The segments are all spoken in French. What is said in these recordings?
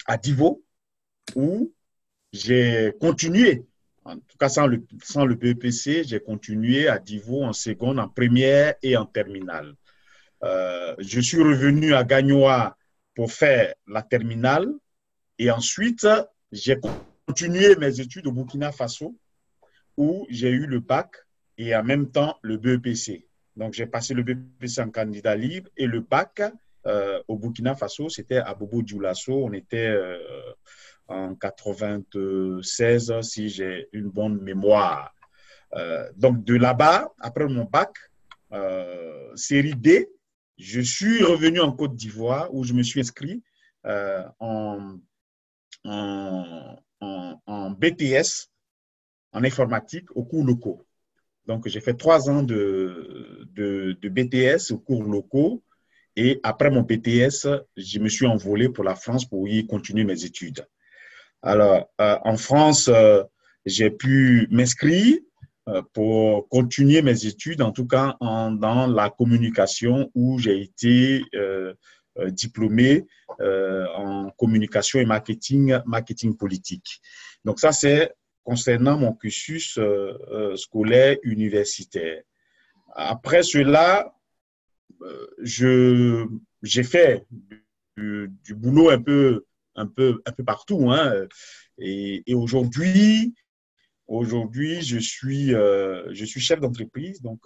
à Divo, où j'ai continué. En tout cas, sans le BEPC, j'ai continué à Divo en seconde, en première et en terminale. Je suis revenu à Gagnoa pour faire la terminale et ensuite, j'ai continué mes études au Burkina Faso où j'ai eu le bac et en même temps le BEPC. Donc, j'ai passé le BEPC en candidat libre et le bac au Burkina Faso, c'était à Bobo Dioulasso. On était en 96, si j'ai une bonne mémoire. Donc, de là-bas, après mon bac, série D, je suis revenu en Côte d'Ivoire où je me suis inscrit en BTS, en informatique, aux cours locaux. Donc, j'ai fait 3 ans de BTS aux cours locaux. Et après mon BTS, je me suis envolé pour la France pour y continuer mes études. Alors, en France, j'ai pu m'inscrire pour continuer mes études, en tout cas dans la communication où j'ai été diplômé en communication et marketing politique. Donc ça, c'est concernant mon cursus scolaire universitaire. Après cela, j'ai fait du boulot un peu partout. Hein. Et aujourd'hui, je suis chef d'entreprise. Donc,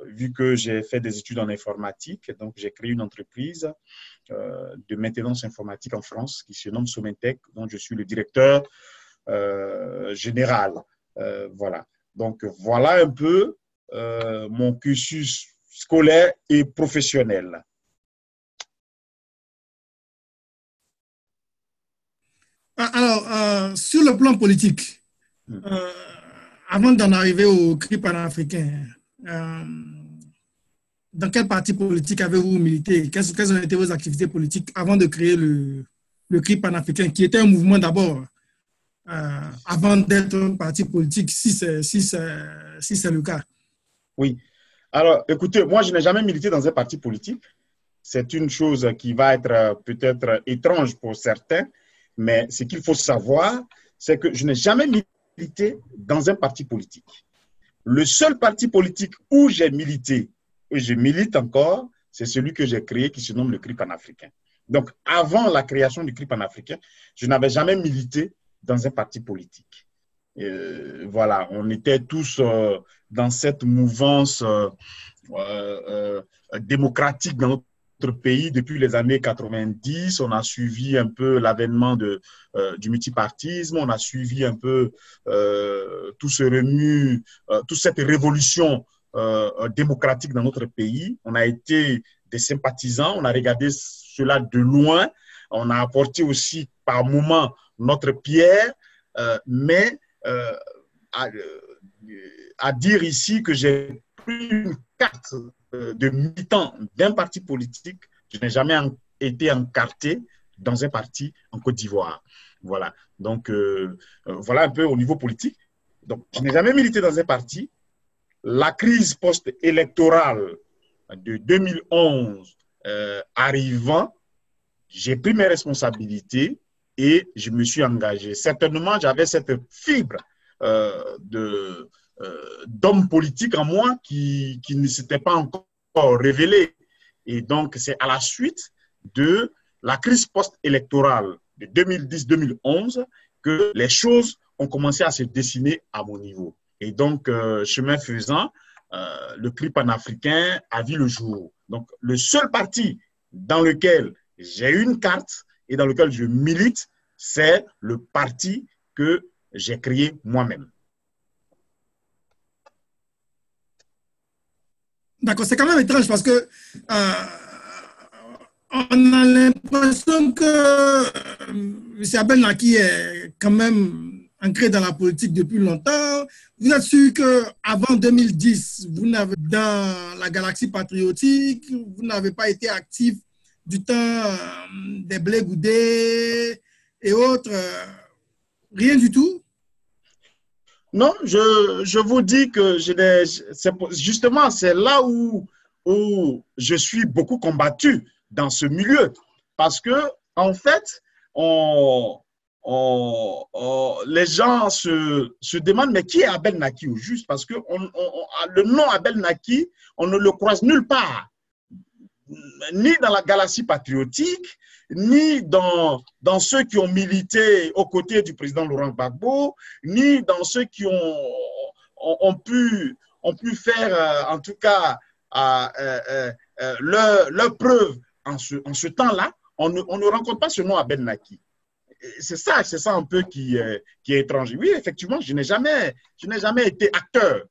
vu que j'ai fait des études en informatique, donc j'ai créé une entreprise de maintenance informatique en France qui se nomme Somentech, dont je suis le directeur général. Voilà. Donc, voilà un peu mon cursus scolaire et professionnel. Alors, sur le plan politique, euh, avant d'en arriver au CRI panafricain, dans quel parti politique avez-vous milité? Quelles ont été vos activités politiques avant de créer le CRI panafricain, qui était un mouvement d'abord, avant d'être un parti politique, si c'est le cas? Oui. Alors, écoutez, moi, je n'ai jamais milité dans un parti politique. C'est une chose qui va être peut-être étrange pour certains, mais ce qu'il faut savoir, c'est que je n'ai jamais milité dans un parti politique. Le seul parti politique où j'ai milité, et je milite encore, c'est celui que j'ai créé qui se nomme le CRI panafricain. Donc, avant la création du CRI panafricain, je n'avais jamais milité dans un parti politique. Voilà, on était tous dans cette mouvance démocratique dans notre pays depuis les années 90. On a suivi un peu l'avènement du multipartisme, on a suivi un peu tout ce remue, toute cette révolution démocratique dans notre pays. On a été des sympathisants, on a regardé cela de loin, on a apporté aussi par moments notre pierre, mais à dire ici que j'ai pris une carte de militant d'un parti politique, je n'ai jamais été encarté dans un parti en Côte d'Ivoire. Voilà. Donc, voilà un peu au niveau politique. Donc, je n'ai jamais milité dans un parti. La crise post-électorale de 2011 arrivant, j'ai pris mes responsabilités et je me suis engagé. Certainement, j'avais cette fibre d'homme politique en moi qui ne s'était pas encore révélé. Et donc, c'est à la suite de la crise post-électorale de 2010-2011 que les choses ont commencé à se dessiner à mon niveau. Et donc, chemin faisant, le CRI panafricain a vu le jour. Donc, le seul parti dans lequel j'ai une carte et dans lequel je milite, c'est le parti que j'ai créé moi-même. D'accord, c'est quand même étrange parce que on a l'impression que M. Abel Naki est quand même ancré dans la politique depuis longtemps. Vous êtes sûr qu'avant 2010, vous n'avez dans la galaxie patriotique, vous n'avez pas été actif du temps des Blé Goudé et autres, rien du tout? Non, je vous dis que justement, c'est là où je suis beaucoup combattu dans ce milieu. Parce que, en fait, les gens se demandent, mais qui est Abel Naki au juste? Parce que le nom Abel Naki, on ne le croise nulle part, ni dans la galaxie patriotique, ni dans ceux qui ont milité aux côtés du président Laurent Gbagbo, ni dans ceux qui ont pu faire, en tout cas, leur preuve en ce temps-là. On ne rencontre pas ce nom Abel Naki. C'est ça un peu qui est étrange. Oui, effectivement, je n'ai jamais été acteur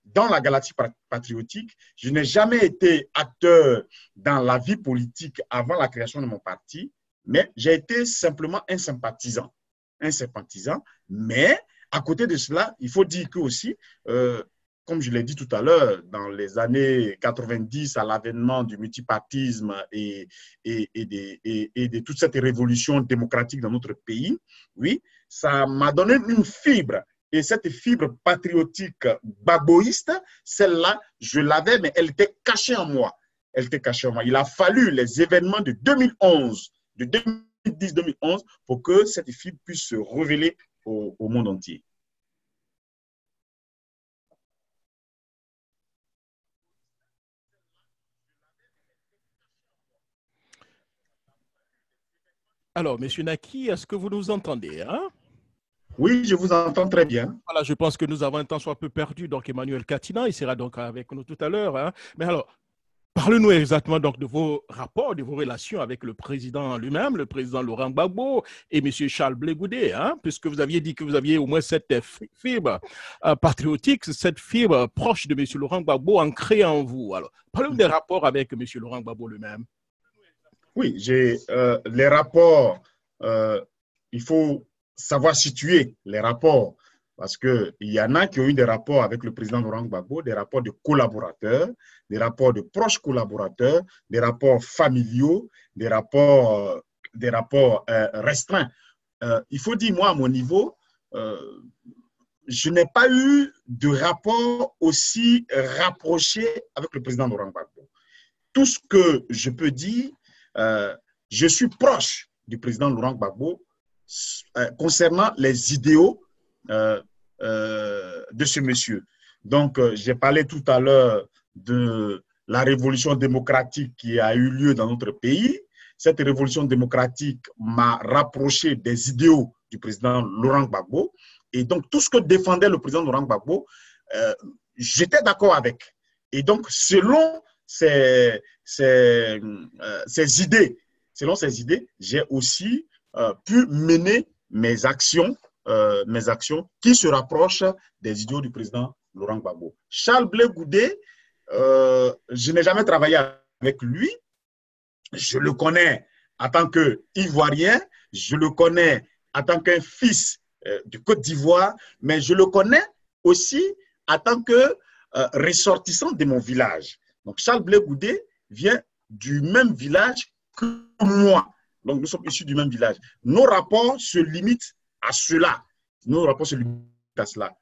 dans la galaxie patriotique. Je n'ai jamais été acteur dans la vie politique avant la création de mon parti, mais j'ai été simplement un sympathisant. Mais à côté de cela, il faut dire que aussi, comme je l'ai dit tout à l'heure, dans les années 90, à l'avènement du multipartisme et de toute cette révolution démocratique dans notre pays, oui, ça m'a donné une fibre. Et cette fibre patriotique gbagboïste, celle-là, je l'avais, mais elle était cachée en moi. Il a fallu les événements de 2011, de 2010-2011, pour que cette fibre puisse se révéler au monde entier. Alors, M. Naki, est-ce que vous nous entendez, hein? Oui, je vous entends très bien. Voilà, je pense que nous avons un temps soit peu perdu. Donc, Emmanuel Katina, il sera donc avec nous tout à l'heure, hein? Mais alors, parlez-nous exactement donc de vos rapports, de vos relations avec le président lui-même, le président Laurent Gbagbo et M. Charles Blé Goudé, hein? Puisque vous aviez dit que vous aviez au moins cette fibre patriotique, cette fibre proche de M. Laurent Gbagbo ancrée en vous. Alors, parlez-nous des rapports avec M. Laurent Gbagbo lui-même. Oui, j'ai les rapports, il faut savoir situer les rapports, parce qu'il y en a qui ont eu des rapports avec le président Laurent Gbagbo, des rapports de collaborateurs, des rapports de proches collaborateurs, des rapports familiaux, des rapports restreints. Il faut dire, moi, à mon niveau, je n'ai pas eu de rapport aussi rapproché avec le président Laurent Gbagbo. Tout ce que je peux dire, je suis proche du président Laurent Gbagbo concernant les idéaux de ce monsieur. Donc, j'ai parlé tout à l'heure de la révolution démocratique qui a eu lieu dans notre pays. Cette révolution démocratique m'a rapproché des idéaux du président Laurent Gbagbo. Et donc, tout ce que défendait le président Laurent Gbagbo, j'étais d'accord avec. Et donc, selon ces idées, j'ai aussi pu mener mes actions qui se rapprochent des idéaux du président Laurent Gbagbo. Charles Blé Goudé, je n'ai jamais travaillé avec lui. Je le connais en tant qu'Ivoirien, je le connais en tant qu'un fils du Côte d'Ivoire, mais je le connais aussi en tant que ressortissant de mon village. Donc, Charles Blé Goudé vient du même village que moi. Donc, nous sommes issus du même village. Nos rapports se limitent à cela.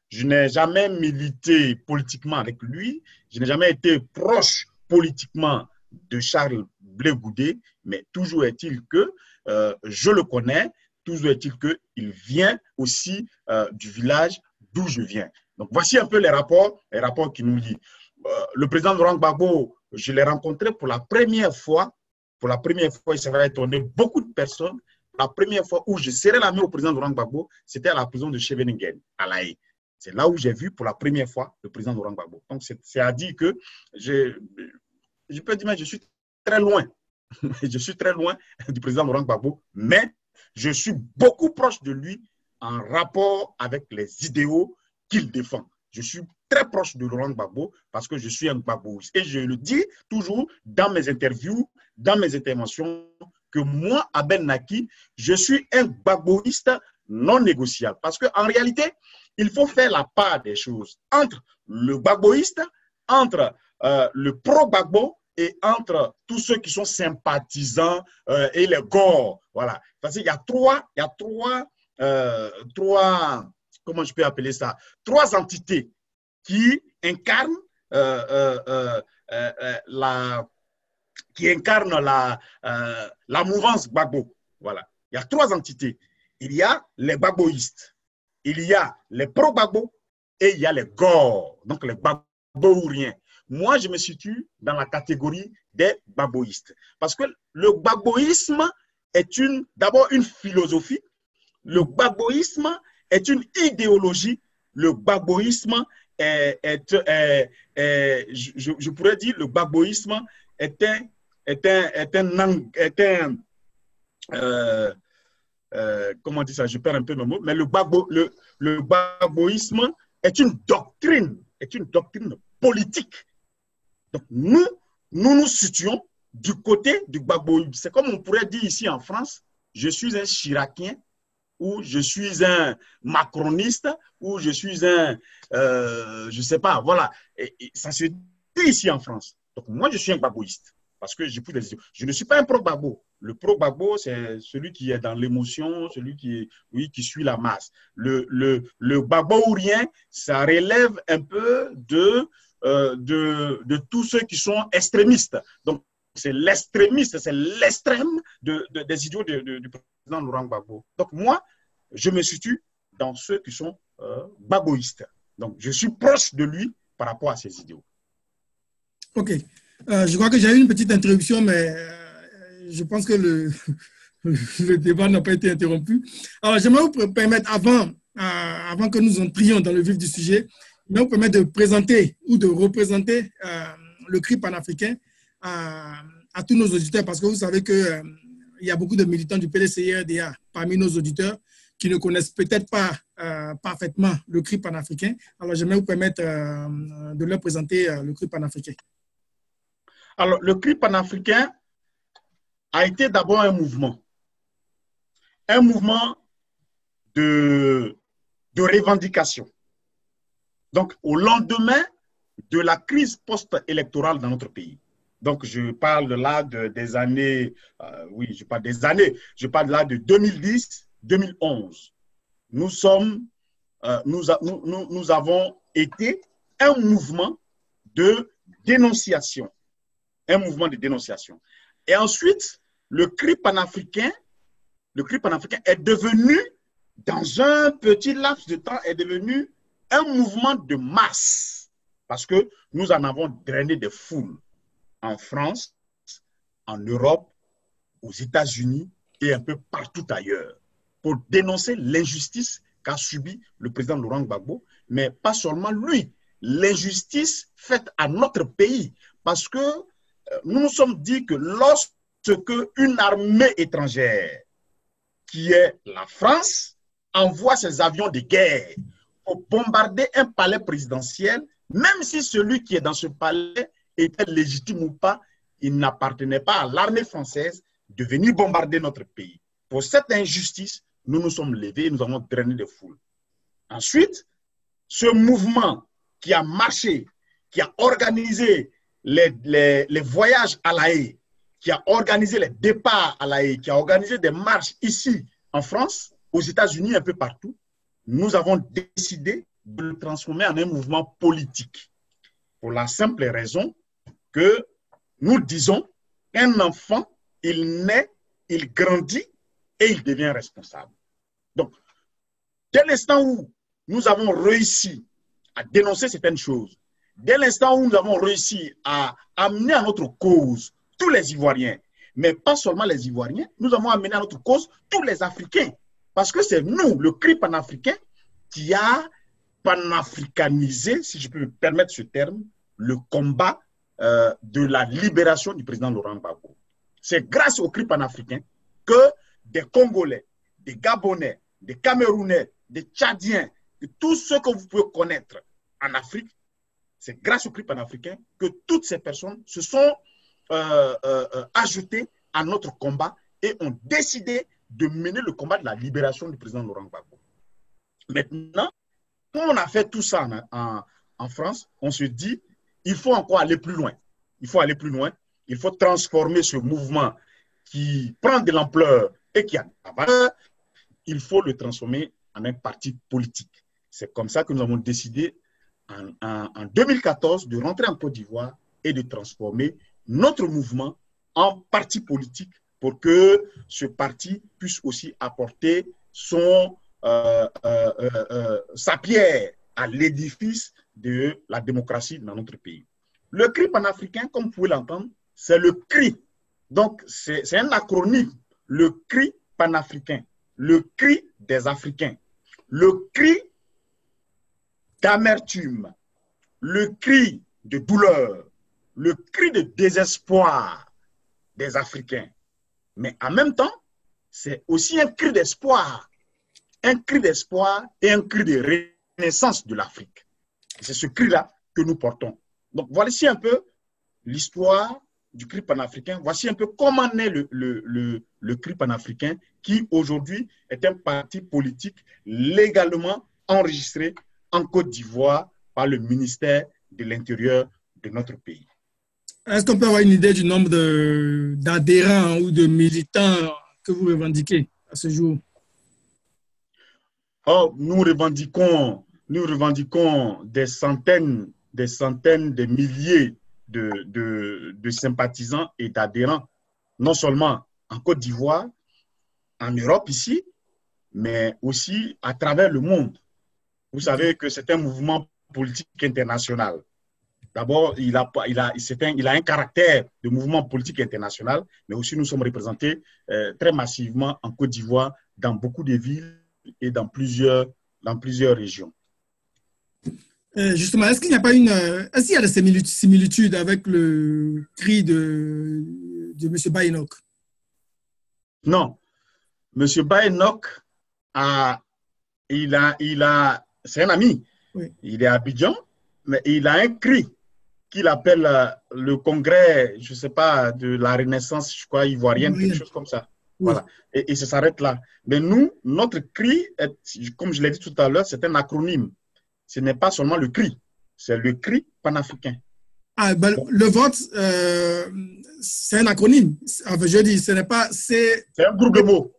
Je n'ai jamais milité politiquement avec lui. Je n'ai jamais été proche politiquement de Charles Blé Goudé, mais toujours est-il que je le connais, toujours est-il qu'il vient aussi du village d'où je viens. Donc, voici un peu les rapports qui nous lient. Le président Laurent Gbagbo, je l'ai rencontré pour la première fois, il ça va étonner beaucoup de personnes. La première fois où je serrais la main au président Laurent Gbagbo, c'était à la prison de Scheveningen, à La Haye. C'est là où j'ai vu pour la première fois le président Laurent Gbagbo. Donc, c'est à dire que je peux dire, mais je suis très loin. Je suis très loin du président Laurent Gbagbo, mais je suis beaucoup proche de lui en rapport avec les idéaux qu'il défend. Je suis très proche de Laurent Gbagbo parce que je suis un gbagboïste. Et je le dis toujours dans mes interviews, dans mes interventions, que moi, Abel Naki, je suis un gbagboïste non négociable. Parce qu'en réalité, il faut faire la part des choses entre le gbagboïste, entre le pro-Gbagbo et entre tous ceux qui sont sympathisants et les gores. Voilà. Parce qu'il y a trois, comment je peux appeler ça, trois entités qui incarnent la mouvance Gbagbo. Voilà. Il y a 3 entités. Il y a les Gbagboïstes, il y a les pro-Gbagbo et il y a les Gor, donc les Gbagbouriens. Moi, je me situe dans la catégorie des Gbagboïstes. Parce que le Gbagboïsme est d'abord une philosophie, le Gbagboïsme est une idéologie, le Gbagboïsme je pourrais dire, le Gbagboïsme comment dire ça, je perds un peu mes mots, mais le Gbagboïsme est une doctrine politique. Donc nous situons du côté du Gbagboïsme. C'est comme on pourrait dire ici en France, je suis un Chiracien, ou je suis un macroniste, ou je suis un, je ne sais pas, voilà. Et ça se dit ici en France. Donc moi, je suis un Gbagboïste. Parce que je ne suis pas un pro-Gbagbo. Le pro-Gbagbo, c'est celui qui est dans l'émotion, celui qui suit la masse. Le Gbagbourien, ça relève un peu de tous ceux qui sont extrémistes. Donc, c'est l'extrémiste, c'est l'extrême des idéaux du président Laurent Gbagbo. Donc, moi, je me situe dans ceux qui sont gbagboïstes. Donc, je suis proche de lui par rapport à ses idéaux. OK. Je crois que j'ai eu une petite introduction, mais je pense que le débat n'a pas été interrompu. Alors, j'aimerais vous permettre, avant que nous entrions dans le vif du sujet, j'aimerais vous permettre de présenter ou de représenter le CRI panafricain à tous nos auditeurs, parce que vous savez qu'il y a beaucoup de militants du PDCI-RDA parmi nos auditeurs qui ne connaissent peut-être pas parfaitement le CRI panafricain. Alors, j'aimerais vous permettre de leur présenter le CRI panafricain. Alors, le CRI panafricain a été d'abord un mouvement de revendication. Donc, au lendemain de la crise post-électorale dans notre pays. Donc, je parle là des années, je parle là de 2010-2011. Nous avons été un mouvement de dénonciation. Un mouvement de dénonciation. Et ensuite, le CRI panafricain est devenu, dans un petit laps de temps, est devenu un mouvement de masse. Parce que nous en avons drainé des foules en France, en Europe, aux États-Unis et un peu partout ailleurs pour dénoncer l'injustice qu'a subi le président Laurent Gbagbo, mais pas seulement lui, l'injustice faite à notre pays. Parce que nous nous sommes dit que lorsque une armée étrangère, qui est la France, envoie ses avions de guerre pour bombarder un palais présidentiel, même si celui qui est dans ce palais était légitime ou pas, il n'appartenait pas à l'armée française de venir bombarder notre pays. Pour cette injustice, nous nous sommes levés et nous avons drainé des foules. Ensuite, ce mouvement qui a marché, qui a organisé les voyages à La Haye, qui a organisé les départs à La Haye, qui a organisé des marches ici en France, aux États-Unis, un peu partout, nous avons décidé de le transformer en un mouvement politique. Pour la simple raison que nous disons qu'un enfant, il naît, il grandit et il devient responsable. Donc, dès l'instant où nous avons réussi à dénoncer certaines choses, dès l'instant où nous avons réussi à amener à notre cause tous les Ivoiriens, mais pas seulement les Ivoiriens, nous avons amené à notre cause tous les Africains. Parce que c'est nous, le CRI panafricain, qui a panafricanisé, si je peux me permettre ce terme, le combat de la libération du président Laurent Gbagbo. C'est grâce au CRI panafricain que des Congolais, des Gabonais, des Camerounais, des Tchadiens, de tous ceux que vous pouvez connaître en Afrique, c'est grâce au CRI panafricain que toutes ces personnes se sont ajoutées à notre combat et ont décidé de mener le combat de la libération du président Laurent Gbagbo. Maintenant, quand on a fait tout ça en France, on se dit, il faut encore aller plus loin. Il faut aller plus loin. Il faut transformer ce mouvement qui prend de l'ampleur et qui a de la valeur. Il faut le transformer en un parti politique. C'est comme ça que nous avons décidé en 2014 de rentrer en Côte d'Ivoire et de transformer notre mouvement en parti politique pour que ce parti puisse aussi apporter sa pierre à l'édifice de la démocratie dans notre pays. Le CRI panafricain, comme vous pouvez l'entendre, c'est le CRI. Donc, c'est un acronyme. Le CRI panafricain, le cri des Africains, le cri d'amertume, le cri de douleur, le cri de désespoir des Africains. Mais en même temps, c'est aussi un cri d'espoir et un cri de renaissance de l'Afrique. C'est ce cri-là que nous portons. Donc, voici un peu l'histoire du CRI panafricain. Voici un peu comment naît le CRI panafricain, qui aujourd'hui est un parti politique légalement enregistré en Côte d'Ivoire par le ministère de l'Intérieur de notre pays. Est-ce qu'on peut avoir une idée du nombre d'adhérents ou de militants que vous revendiquez à ce jour? Oh, nous revendiquons des centaines de milliers de sympathisants et d'adhérents, non seulement en Côte d'Ivoire, en Europe ici, mais aussi à travers le monde. Vous savez que c'est un mouvement politique international. D'abord, il a un caractère de mouvement politique international, mais aussi nous sommes représentés très massivement en Côte d'Ivoire, dans beaucoup de villes et dans plusieurs régions. Justement, est-ce qu'il n'y a pas est-ce qu'il y a des similitudes avec le cri de M. Bah Enoch? Non. M. Bah Enoch c'est un ami. Oui. Il est à Abidjan, mais il a un cri qu'il appelle le congrès, je ne sais pas, de la Renaissance, je crois, ivoirienne, quelque chose comme ça. Oui. Voilà. Et ça s'arrête là. Mais nous, notre cri, comme je l'ai dit tout à l'heure, c'est un acronyme. Ce n'est pas seulement le CRI, c'est le CRI panafricain. Ah, ben, le vote, c'est un acronyme. Enfin, je dis, ce n'est pas... C'est un groupe de mots.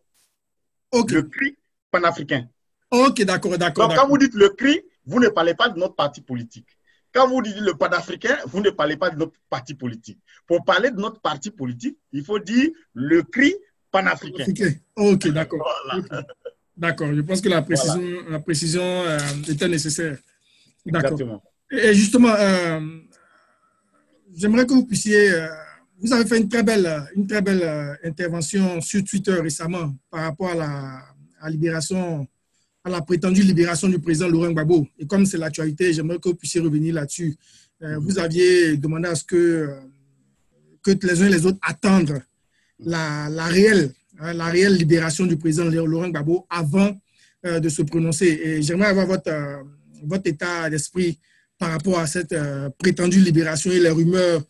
Okay. Le CRI panafricain. Ok, d'accord. Donc, quand vous dites le CRI, vous ne parlez pas de notre parti politique. Quand vous dites le panafricain, vous ne parlez pas de notre parti politique. Pour parler de notre parti politique, il faut dire le CRI panafricain. Ok, d'accord. Voilà. Okay. D'accord, je pense que la précision était nécessaire. Exactement. Et justement, j'aimerais que vous puissiez... vous avez fait une très belle intervention sur Twitter récemment par rapport à la prétendue libération du président Laurent Gbagbo. Et comme c'est l'actualité, j'aimerais que vous puissiez revenir là-dessus. Vous aviez demandé à ce que les uns et les autres attendent la réelle libération du président Laurent Gbagbo avant de se prononcer. Et j'aimerais avoir votre état d'esprit par rapport à cette prétendue libération et les rumeurs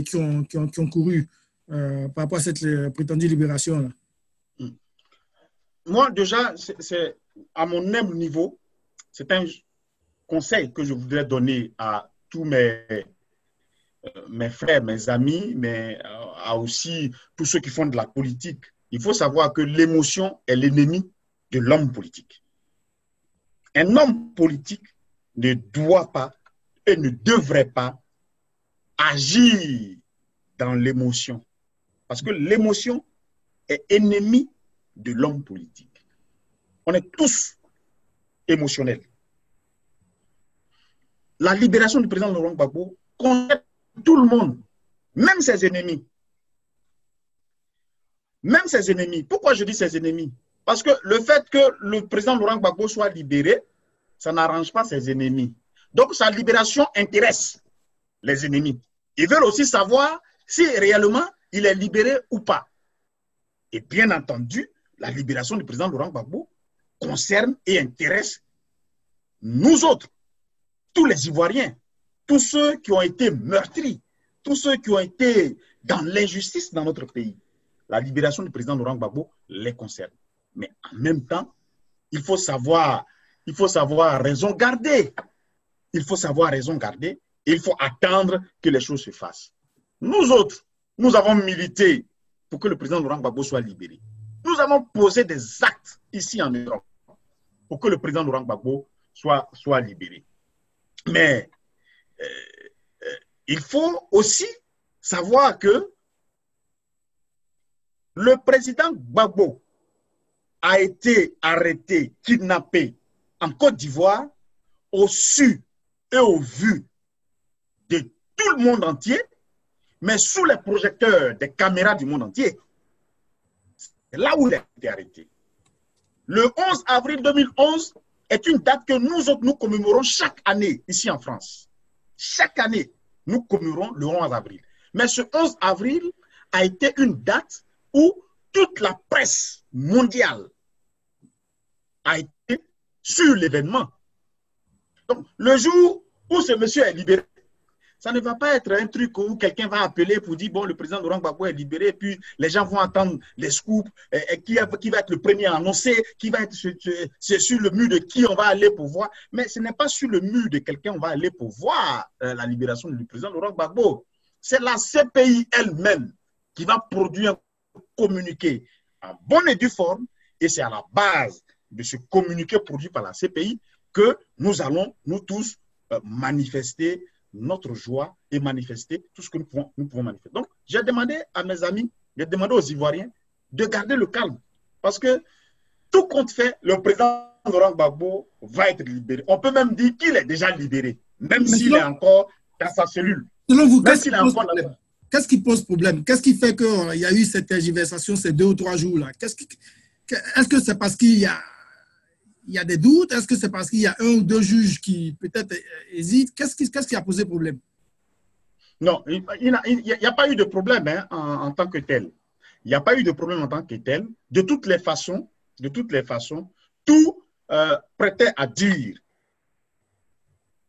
qui ont couru par rapport à cette prétendue libération-là. Moi, déjà, c'est à mon humble niveau, c'est un conseil que je voudrais donner à tous mes frères, mes amis, mais à aussi tous ceux qui font de la politique. Il faut savoir que l'émotion est l'ennemi de l'homme politique. Un homme politique ne doit pas et ne devrait pas agir dans l'émotion. Parce que l'émotion est ennemie de l'homme politique. On est tous émotionnels. La libération du président Laurent Gbagbo concerne tout le monde, même ses ennemis. Même ses ennemis. Pourquoi je dis ses ennemis? Parce que le fait que le président Laurent Gbagbo soit libéré, ça n'arrange pas ses ennemis. Donc sa libération intéresse les ennemis. Ils veulent aussi savoir si réellement il est libéré ou pas. Et bien entendu, la libération du président Laurent Gbagbo concerne et intéresse nous autres, tous les Ivoiriens, tous ceux qui ont été meurtris, tous ceux qui ont été dans l'injustice dans notre pays. La libération du président Laurent Gbagbo les concerne. Mais en même temps, il faut savoir raison garder. Il faut savoir raison garder et il faut attendre que les choses se fassent. Nous autres, nous avons milité pour que le président Laurent Gbagbo soit libéré. Nous avons posé des actes ici en Europe pour que le président Laurent Gbagbo soit libéré. Mais il faut aussi savoir que Le président Gbagbo a été arrêté, kidnappé en Côte d'Ivoire au su et au vu de tout le monde entier, mais sous les projecteurs des caméras du monde entier. C'est là où il a été arrêté. Le 11 avril 2011 est une date que nous autres, nous commémorons chaque année ici en France. Chaque année, nous commémorons le 11 avril. Mais ce 11 avril a été une date où toute la presse mondiale a été sur l'événement. Donc, le jour où ce monsieur est libéré, ça ne va pas être un truc où quelqu'un va appeler pour dire, bon, le président Laurent Gbagbo est libéré, et puis les gens vont attendre les scoops, qui va être le premier à annoncer, qui va être sur le mur de qui on va aller pour voir. Mais ce n'est pas sur le mur de quelqu'un qu'on va aller pour voir la libération du président Laurent Gbagbo. C'est la CPI elle-même qui va produire un communiqué en bonne et due forme, et c'est à la base de ce communiqué produit par la CPI que nous allons, nous tous, manifester notre joie et manifester tout ce que nous pouvons manifester. Donc, j'ai demandé à mes amis, j'ai demandé aux Ivoiriens de garder le calme. Parce que tout compte fait, le président Laurent Gbagbo va être libéré. On peut même dire qu'il est déjà libéré, même s'il est encore dans sa cellule. Selon vous, qu'est-ce qui pose problème? Qu'est-ce qui fait qu'il y a eu cette tergiversation ces 2 ou 3 jours-là? Est-ce que c'est parce qu'il y a des doutes? Est-ce que c'est parce qu'il y a 1 ou 2 juges qui peut-être hésitent? Qu'est-ce qui a posé problème? Non, il n'y a pas eu de problème en tant que tel. Il n'y a pas eu de problème en tant que tel. De toutes les façons, tout prêtait à dire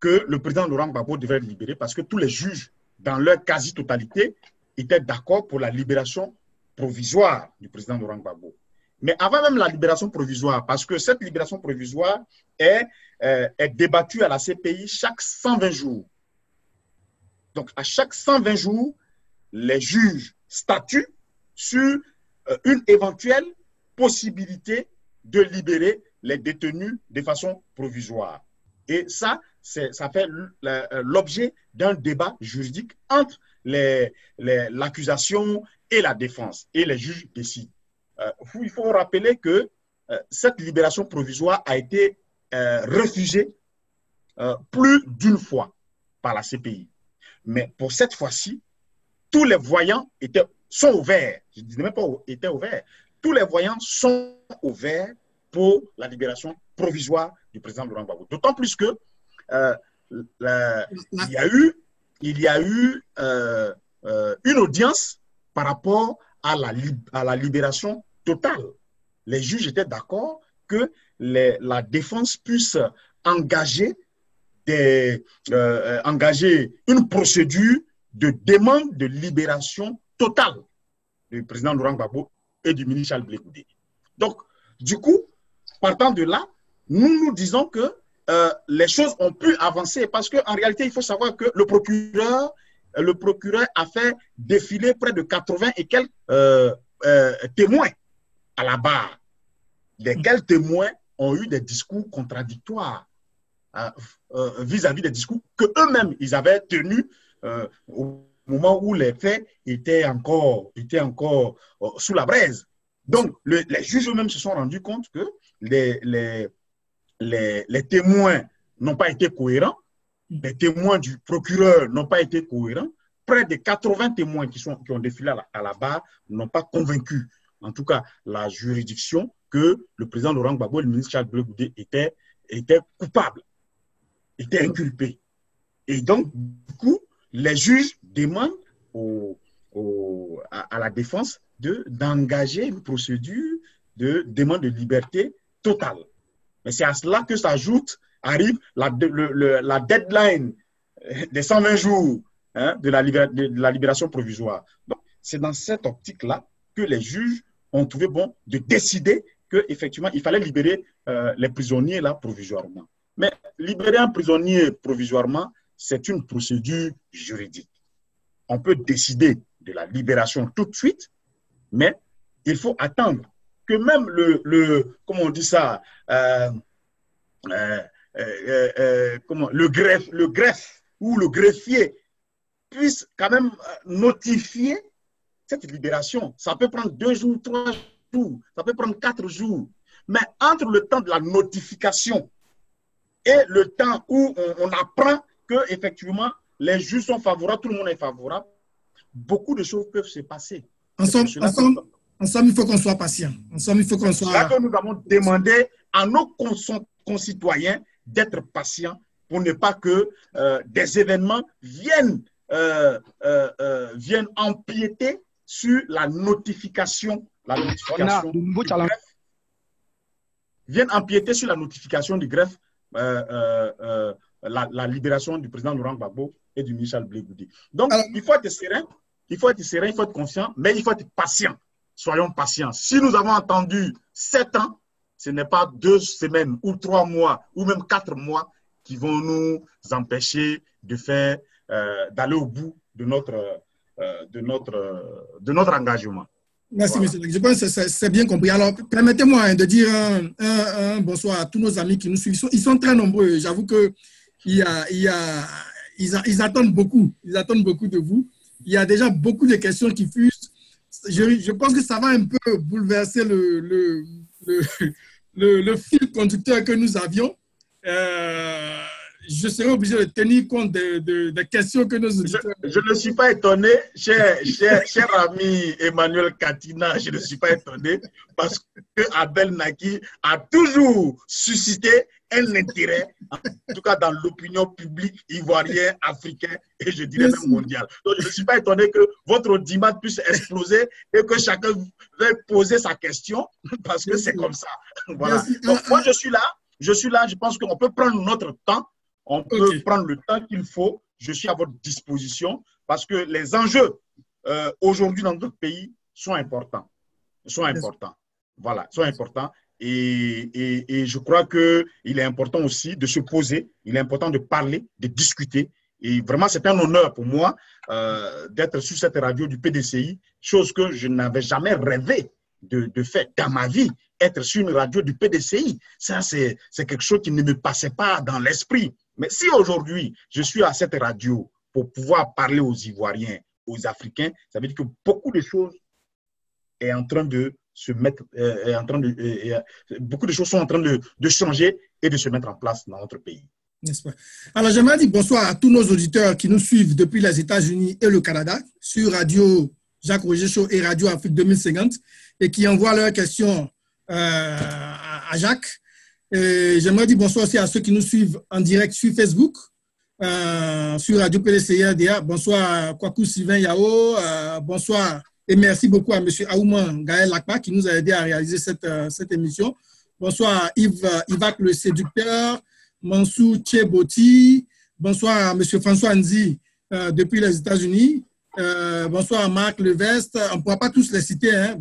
que le président Laurent Gbagbo devait être libéré parce que tous les juges, dans leur quasi-totalité, étaient d'accord pour la libération provisoire du président Laurent Gbagbo. Mais avant même la libération provisoire, parce que cette libération provisoire est débattue à la CPI chaque 120 jours. Donc, à chaque 120 jours, les juges statuent sur une éventuelle possibilité de libérer les détenus de façon provisoire. Et ça fait l'objet d'un débat juridique entre l'accusation et la défense. Et les juges décident. Il faut rappeler que cette libération provisoire a été refusée plus d'une fois par la CPI. Mais pour cette fois-ci, tous les voyants sont ouverts. Je ne disais même pas étaient ouverts. Tous les voyants sont ouverts pour la libération provisoire du président Laurent Gbagbo. D'autant plus que il y a eu une audience par rapport à la libération totale. Les juges étaient d'accord que la défense puisse engager une procédure de demande de libération totale du président Laurent Gbagbo et du ministre Charles Blé Goudé. Donc, du coup, partant de là, nous disons que les choses ont pu avancer parce qu'en réalité, il faut savoir que le procureur a fait défiler près de 80 et quelques témoins à la barre, lesquels témoins ont eu des discours contradictoires vis-à-vis des discours qu'eux-mêmes, ils avaient tenus au moment où les faits étaient encore sous la braise. Donc, les juges eux-mêmes se sont rendus compte que les témoins n'ont pas été cohérents, les témoins du procureur n'ont pas été cohérents. Près de 80 témoins qui ont défilé à la barre n'ont pas convaincu, en tout cas, la juridiction que le président Laurent Gbagbo et le ministre Charles Blé Goudé étaient coupables, étaient inculpés. Et donc, du coup, les juges demandent à la défense d'engager une procédure de demande de liberté totale. Mais c'est à cela que arrive la deadline des 120 jours de la libération provisoire. Donc, c'est dans cette optique-là que les juges ont trouvé bon de décider qu'effectivement, il fallait libérer les prisonniers là provisoirement. Mais libérer un prisonnier provisoirement, c'est une procédure juridique. On peut décider de la libération tout de suite, mais il faut attendre que même comment on dit ça, le greffe ou le greffier puisse quand même notifier cette libération, ça peut prendre 2 jours, 3 jours, ça peut prendre 4 jours. Mais entre le temps de la notification et le temps où on apprend qu'effectivement, les juges sont favorables, tout le monde est favorable, beaucoup de choses peuvent se passer. En somme, il faut qu'on soit patient. En somme, il faut qu'on soit... C'est là que nous avons demandé à nos concitoyens d'être patients pour ne pas que des événements viennent empiéter sur la notification du greffe, viennent empiéter sur la notification du greffe, la libération du président Laurent Gbagbo et du Michel Blé Goudé. Donc, il faut être serein, il faut être conscient, mais il faut être patient. Soyons patients. Si nous avons entendu 7 ans, ce n'est pas 2 semaines ou 3 mois ou même 4 mois qui vont nous empêcher de faire, d'aller au bout de notre engagement. Merci, voilà. Monsieur. Je pense que c'est bien compris. Alors, permettez-moi de dire un bonsoir à tous nos amis qui nous suivent. Ils sont très nombreux. J'avoue qu'ils attendent beaucoup. Ils attendent beaucoup de vous. Il y a déjà beaucoup de questions qui fusent. Je pense que ça va un peu bouleverser le fil conducteur que nous avions. Je serai obligé de tenir compte des questions que nos auditeurs... Je ne suis pas étonné, cher ami Emmanuel Katina, je ne suis pas étonné parce que Abel Naki a toujours suscité un intérêt, en tout cas dans l'opinion publique ivoirienne, africaine et je dirais même mondiale. Donc je ne suis pas étonné que votre audimat puisse exploser et que chacun veuille poser sa question parce que c'est comme ça. Voilà. Donc moi je suis là, je pense qu'on peut prendre notre temps. On peut prendre le temps qu'il faut. Je suis à votre disposition parce que les enjeux aujourd'hui dans notre pays sont importants. Voilà, sont importants. Et je crois qu'il est important aussi de se poser, il est important de parler, de discuter. Et vraiment, c'est un honneur pour moi d'être sur cette radio du PDCI, chose que je n'avais jamais rêvé de faire dans ma vie. Être sur une radio du PDCI, ça c'est quelque chose qui ne me passait pas dans l'esprit. Mais si aujourd'hui, je suis à cette radio pour pouvoir parler aux Ivoiriens, aux Africains, ça veut dire que beaucoup de choses est en train de se mettre, beaucoup de choses sont en train de changer et de se mettre en place dans notre pays. N'est-ce pas? Alors, j'aimerais dire bonsoir à tous nos auditeurs qui nous suivent depuis les États-Unis et le Canada sur Radio Jacques Roger Show et Radio Afrique 2050 et qui envoient leurs questions à Jacques. J'aimerais dire bonsoir aussi à ceux qui nous suivent en direct sur Facebook, sur Radio PDCI RDA. Bonsoir à Kwaku Sylvain Yao, bonsoir et merci beaucoup à M. Aouman Gaël Lakpa qui nous a aidé à réaliser cette émission. Bonsoir à Yvac le séducteur, Mansou Tcheboti, bonsoir à M. François Nzi depuis les États-Unis. Bonsoir à Marc Levestre, on ne pourra pas tous les citer. Hein.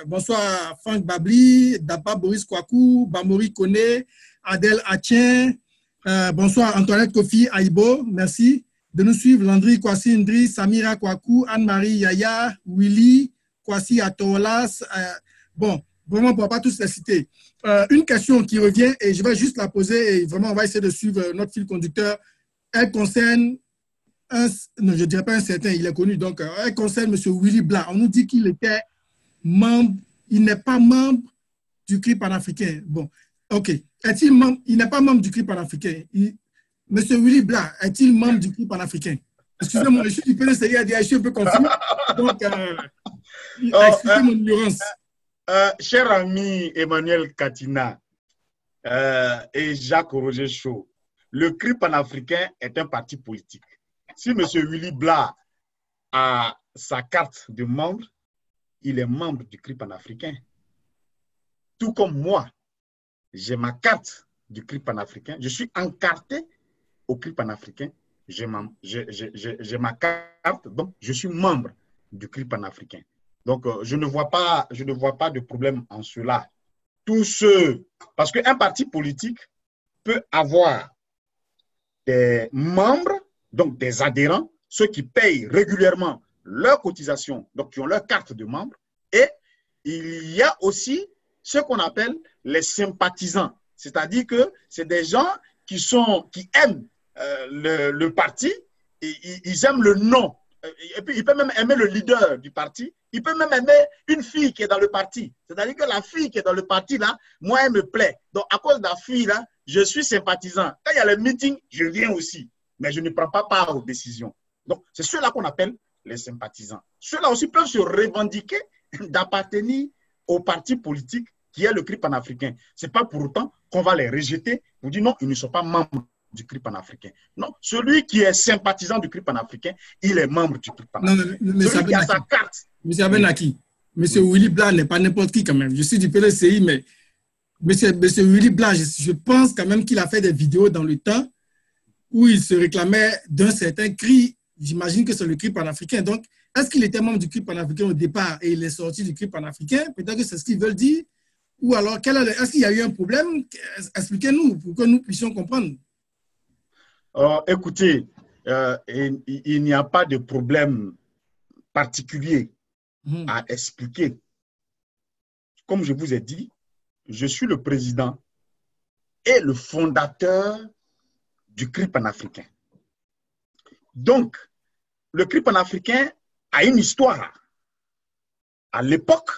Bonsoir à Franck Babli, Dapa Boris Kwaku, Bamori Kone, Adèle Atien. Bonsoir à Antoinette Kofi Aïbo, merci de nous suivre. Landry Kwasi Ndri, Samira Kwaku, Anne-Marie Yaya, Willy, Kwasi Atolas. Bon, vraiment, on ne pourra pas tous les citer. Une question qui revient, et je vais juste la poser, et vraiment, on va essayer de suivre notre fil conducteur. Elle concerne... non, je ne dirais pas un certain, il est connu. Donc, elle concerne M. Willy Blah. On nous dit qu'il était membre, il n'est pas membre du CRI panafricain. Bon, ok. Est-il membre? Il n'est pas membre du CRI panafricain. M. Willy Blah, est-il membre du CRI panafricain? Excusez-moi, je suis du PDCI, je suis un peu confus. Donc, excusez mon ignorance. Cher ami Emmanuel Katina et Jacques Roger Chaud, le CRI panafricain est un parti politique. Si M. Willy Blah a sa carte de membre, il est membre du CRI panafricain. Tout comme moi, j'ai ma carte du CRI panafricain. Je suis encarté au CRI panafricain. J'ai ma carte, donc je suis membre du CRI panafricain. Donc, je ne vois pas de problème en cela. Parce qu'un parti politique peut avoir des membres, donc des adhérents, ceux qui payent régulièrement leurs cotisations, donc qui ont leur carte de membre, et il y a aussi ce qu'on appelle les sympathisants, c'est-à-dire que c'est des gens qui aiment le parti, et ils aiment le nom Et puis, il peut même aimer le leader du parti. Il peut même aimer une fille qui est dans le parti. C'est-à-dire que la fille qui est dans le parti, là, moi, elle me plaît. Donc, à cause de la fille, là, je suis sympathisant. Quand il y a le meeting, je viens aussi. Mais je ne prends pas part aux décisions. Donc, c'est ceux-là qu'on appelle les sympathisants. Ceux-là aussi peuvent se revendiquer d'appartenir au parti politique qui est le CRI panafricain. Ce n'est pas pour autant qu'on va les rejeter pour dire non, ils ne sont pas membres du CRI panafricain. Non, celui qui est sympathisant du CRI panafricain, il est membre du CRI panafricain. Non, celui qui a sa carte. Monsieur Abenaki, Monsieur Willy Blanc n'est pas n'importe qui quand même. Je suis du PLCI, mais Monsieur Willy Blanc, je pense quand même qu'il a fait des vidéos dans le temps où il se réclamait d'un certain CRI. J'imagine que c'est le CRI panafricain. Donc, est-ce qu'il était membre du CRI panafricain au départ et il est sorti du CRI panafricain? Peut-être que c'est ce qu'ils veulent dire. Ou alors, est-ce qu'il y a eu un problème? Expliquez-nous pour que nous puissions comprendre. Écoutez, il n'y a pas de problème particulier à expliquer. Comme je vous ai dit, je suis le président et le fondateur du CRI panafricain. Donc, le CRI panafricain a une histoire. À l'époque,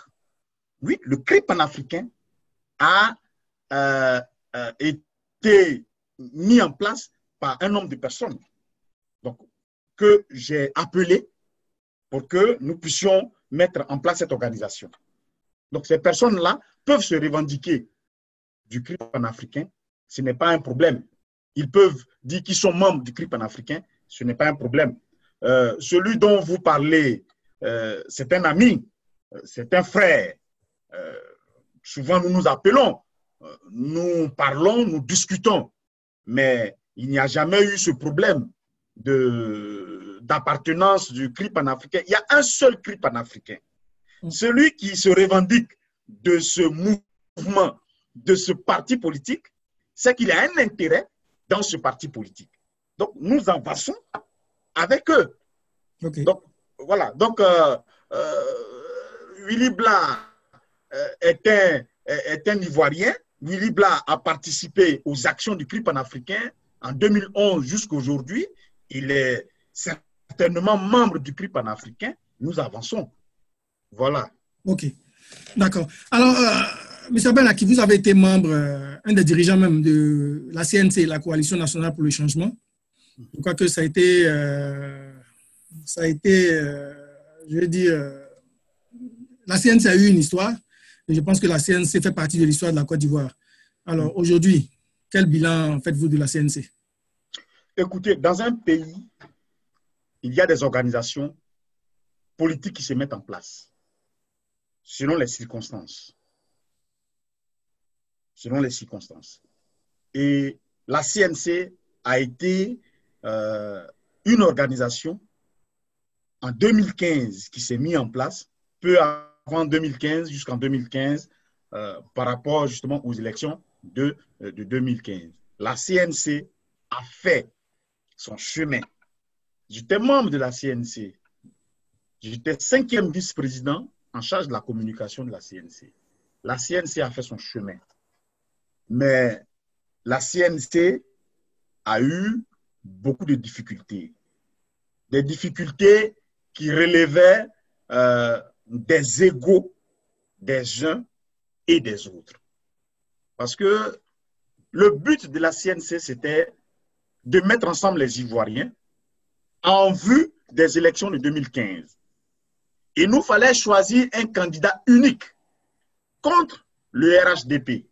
oui, le CRI panafricain a été mis en place par un nombre de personnes donc, que j'ai appelé pour que nous puissions mettre en place cette organisation. Donc, ces personnes-là peuvent se revendiquer du CRI panafricain, ce n'est pas un problème. Ils peuvent dire qu'ils sont membres du CRI panafricain, ce n'est pas un problème. Celui dont vous parlez, c'est un ami, c'est un frère. Souvent, nous nous appelons, nous parlons, nous discutons, mais il n'y a jamais eu ce problème d'appartenance du CRI panafricain. Il y a un seul CRI panafricain. Celui qui se revendique de ce mouvement, de ce parti politique, c'est qu'il a un intérêt dans ce parti politique. Donc, nous avançons avec eux. Okay. Donc, voilà. Donc, Willy Blanc est un Ivoirien. Willy Blanc a participé aux actions du CRI panafricain en 2011 jusqu'à aujourd'hui. Il est certainement membre du CRI panafricain. Nous avançons. Voilà. OK. D'accord. Alors, M. Abenaki, vous avez été membre, un des dirigeants même de la CNC, la Coalition nationale pour le changement. Je crois que ça a été je veux dire, la CNC a eu une histoire et je pense que la CNC fait partie de l'histoire de la Côte d'Ivoire. Alors, aujourd'hui, quel bilan faites-vous de la CNC? Écoutez, dans un pays, il y a des organisations politiques qui se mettent en place selon les circonstances. Selon les circonstances. Et la CNC a été une organisation en 2015 qui s'est mise en place, peu avant 2015, jusqu'en 2015, par rapport justement aux élections de 2015. La CNC a fait son chemin. J'étais membre de la CNC. J'étais 5e vice-président en charge de la communication de la CNC. La CNC a fait son chemin. Mais la CNC a eu beaucoup de difficultés. Des difficultés qui relevaient des égos des uns et des autres. Parce que le but de la CNC, c'était de mettre ensemble les Ivoiriens en vue des élections de 2015. Il nous fallait choisir un candidat unique contre le RHDP.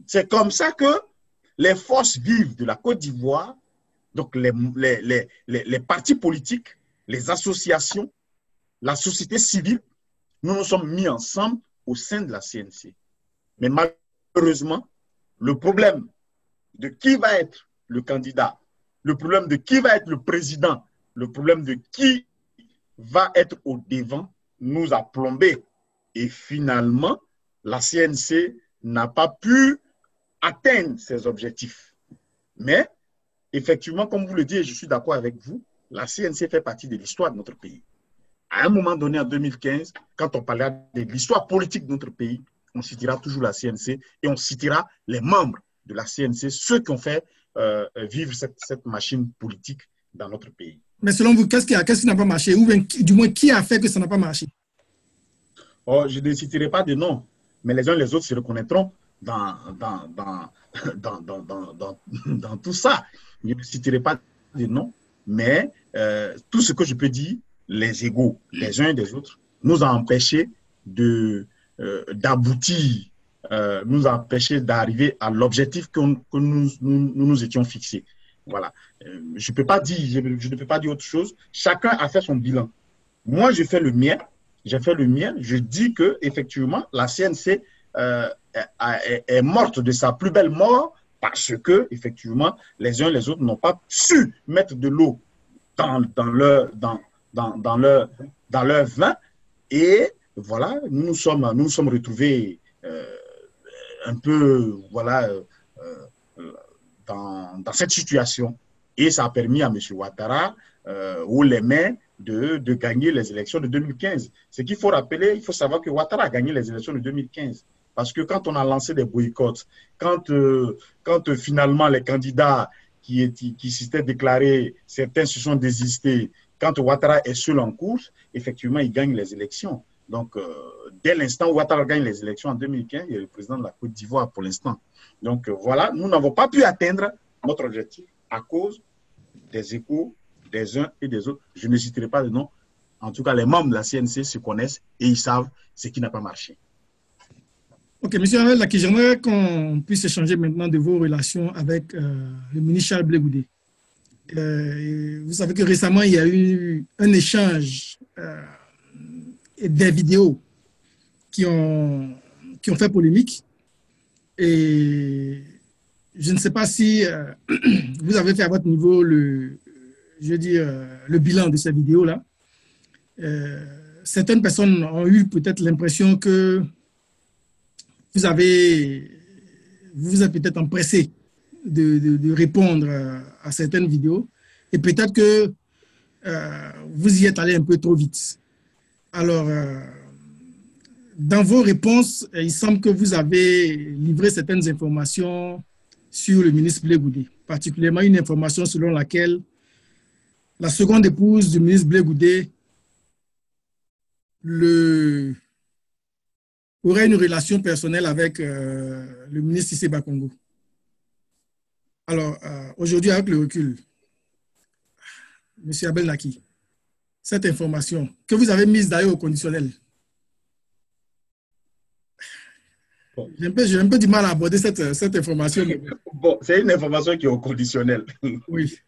C'est comme ça que les forces vives de la Côte d'Ivoire, donc les partis politiques, les associations, la société civile, nous nous sommes mis ensemble au sein de la CNC. Mais malheureusement, le problème de qui va être le candidat, le problème de qui va être le président, le problème de qui va être au devant nous a plombé. Et finalement, la CNC n'a pas pu atteindre ses objectifs. Mais, effectivement, comme vous le dites, je suis d'accord avec vous, la CNC fait partie de l'histoire de notre pays. À un moment donné, en 2015, quand on parlait de l'histoire politique de notre pays, on citera toujours la CNC et on citera les membres de la CNC, ceux qui ont fait vivre cette machine politique dans notre pays. Mais selon vous, qu'est-ce qui n'a pas marché? Ou bien, du moins, qui a fait que ça n'a pas marché? Oh, je ne citerai pas de nom, mais les uns et les autres se reconnaîtront dans tout ça. Je ne citerai pas de nom, mais tout ce que je peux dire, les égos des uns et des autres, nous a empêchés d'aboutir, nous a empêchés d'arriver à l'objectif que nous étions fixés. Voilà. Je ne peux pas dire autre chose. Chacun a fait son bilan. Moi, j'ai fait le mien. Je dis que effectivement, la CNC est morte de sa plus belle mort parce que effectivement, les uns et les autres n'ont pas su mettre de l'eau dans leur vin. Et voilà, nous nous sommes retrouvés un peu dans cette situation. Et ça a permis à M. Ouattara, haut les mains, de gagner les élections de 2015. Ce qu'il faut rappeler, il faut savoir que Ouattara a gagné les élections de 2015. Parce que quand on a lancé des boycotts, quand finalement les candidats qui s'étaient déclarés, certains se sont désistés, quand Ouattara est seul en course, effectivement, il gagne les élections. Donc, dès l'instant où Ouattara gagne les élections en 2015, il est le président de la Côte d'Ivoire pour l'instant. Donc, voilà, nous n'avons pas pu atteindre notre objectif à cause des échos des uns et des autres. Je ne citerai pas de nom. En tout cas, les membres de la CNC se connaissent et ils savent ce qui n'a pas marché. Ok, M. Hamel, j'aimerais qu'on puisse échanger maintenant de vos relations avec le ministre Charles Blé Goudé. Vous savez que récemment, il y a eu un échange des vidéos qui ont fait polémique. Et je ne sais pas si vous avez fait à votre niveau le bilan de ces vidéos-là. Certaines personnes ont eu peut-être l'impression que vous êtes peut-être empressé de répondre à certaines vidéos et peut-être que vous y êtes allé un peu trop vite. Alors, dans vos réponses, il semble que vous avez livré certaines informations sur le ministre Blé Goudé, particulièrement une information selon laquelle la seconde épouse du ministre Blé Goudé aurait une relation personnelle avec le ministre Cissé Bakongo. Alors, aujourd'hui, avec le recul, M. Abel Naki, cette information que vous avez mise d'ailleurs au conditionnel, j'ai un peu du mal à aborder cette information. Bon, c'est une information qui est au conditionnel. Oui.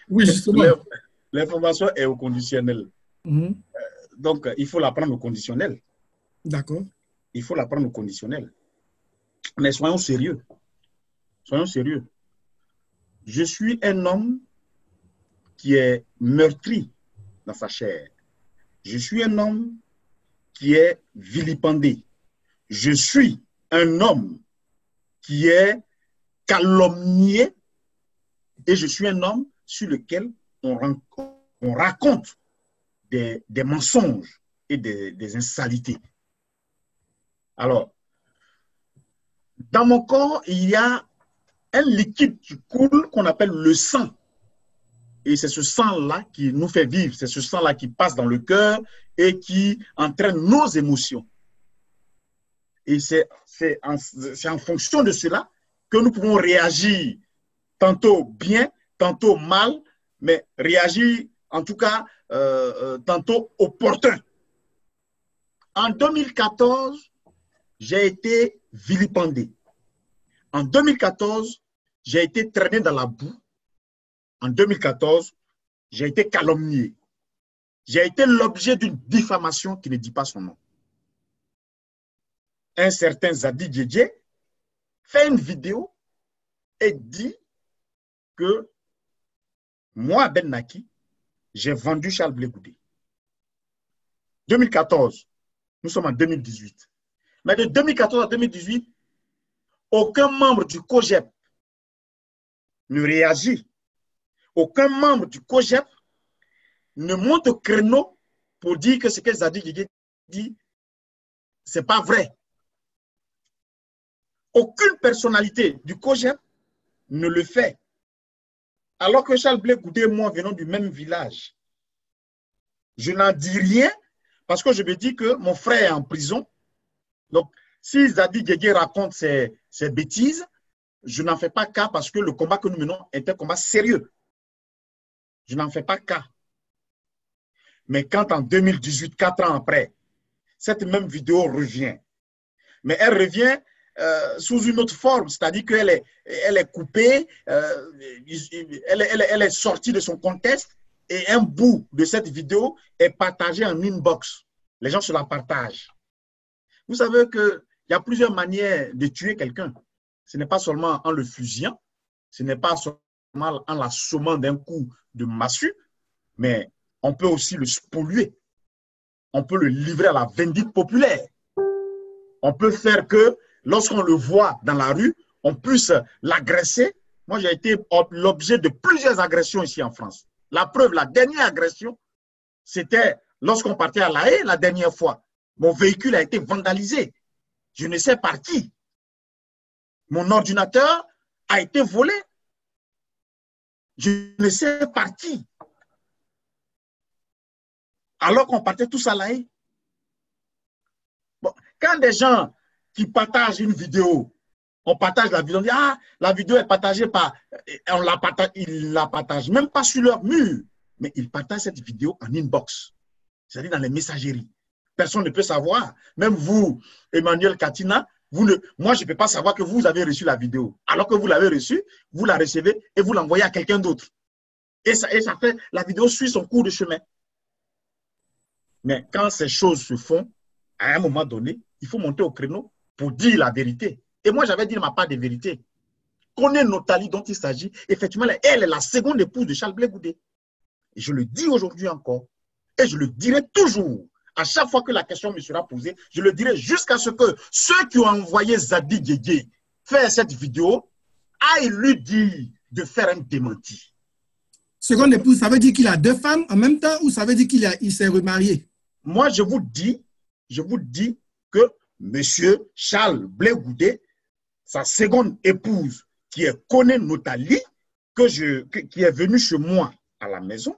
Oui, justement. L'information est au conditionnel. Donc, il faut la prendre au conditionnel. D'accord. Il faut la prendre au conditionnel. Mais soyons sérieux. Soyons sérieux. Je suis un homme qui est meurtri dans sa chair. Je suis un homme qui est vilipendé. Je suis un homme qui est calomnié et je suis un homme sur lequel on raconte des mensonges et des insanités. Alors, dans mon corps, il y a un liquide qui coule qu'on appelle le sang. Et c'est ce sang-là qui nous fait vivre, c'est ce sang-là qui passe dans le cœur et qui entraîne nos émotions. Et c'est en fonction de cela que nous pouvons réagir tantôt bien, tantôt mal, mais réagir en tout cas tantôt opportun. En 2014, j'ai été vilipendé. En 2014, j'ai été traîné dans la boue. En 2014, j'ai été calomnié. J'ai été l'objet d'une diffamation qui ne dit pas son nom. Un certain Zadi Djedje fait une vidéo et dit que moi, Ben Naki, j'ai vendu Charles Blé Goudé. 2014, nous sommes en 2018. Mais de 2014 à 2018, aucun membre du COJEP ne réagit. Aucun membre du COJEP ne monte au créneau pour dire que ce que Zadi Djedje dit, ce n'est pas vrai. Aucune personnalité du COJEP ne le fait. Alors que Charles Blé Goudé et moi venons du même village. Je n'en dis rien parce que je me dis que mon frère est en prison. Donc, si Zadi Guégué raconte ces bêtises, je n'en fais pas cas parce que le combat que nous menons est un combat sérieux. Je n'en fais pas cas. Mais quand en 2018, 4 ans après, cette même vidéo revient, mais elle revient sous une autre forme, c'est-à-dire qu'elle est coupée, elle est sortie de son contexte et un bout de cette vidéo est partagé en inbox. Les gens se la partagent. Vous savez qu'il y a plusieurs manières de tuer quelqu'un. Ce n'est pas seulement en le fusillant, ce n'est pas seulement en l'assommant d'un coup de massue, mais on peut aussi le spolier. On peut le livrer à la vindicte populaire. On peut faire que, lorsqu'on le voit dans la rue, on puisse l'agresser. Moi, j'ai été l'objet de plusieurs agressions ici en France. La preuve, la dernière agression, c'était lorsqu'on partait à La Haye la dernière fois. Mon véhicule a été vandalisé. Je ne sais par qui. Mon ordinateur a été volé. Je ne sais par qui. Alors qu'on partait tous à La Haye. Bon, quand des gens qui partagent une vidéo, on partage la vidéo, on dit, ah, la vidéo est partagée par, ils la partagent même pas sur leur mur, mais ils partagent cette vidéo en inbox, c'est-à-dire dans les messageries. Personne ne peut savoir. Même vous, Emmanuel Katina, moi, je ne peux pas savoir que vous avez reçu la vidéo. Alors que vous l'avez reçue, vous la recevez et vous l'envoyez à quelqu'un d'autre. Et ça fait, la vidéo suit son cours de chemin. Mais quand ces choses se font, à un moment donné, il faut monter au créneau pour dire la vérité. Et moi, j'avais dit ma part de vérité. Connaît Notali dont il s'agit, effectivement, elle est la seconde épouse de Charles Blé Goudé. Et je le dis aujourd'hui encore, et je le dirai toujours. À chaque fois que la question me sera posée, je le dirai jusqu'à ce que ceux qui ont envoyé Zadi Guégué faire cette vidéo aillent lui dire de faire un démenti. Seconde épouse, ça veut dire qu'il a 2 femmes en même temps ou ça veut dire qu'il s'est remarié? Moi, je vous dis que M. Charles Blé Goudé, sa seconde épouse, qui est Koné Notali, qui est venue chez moi à la maison,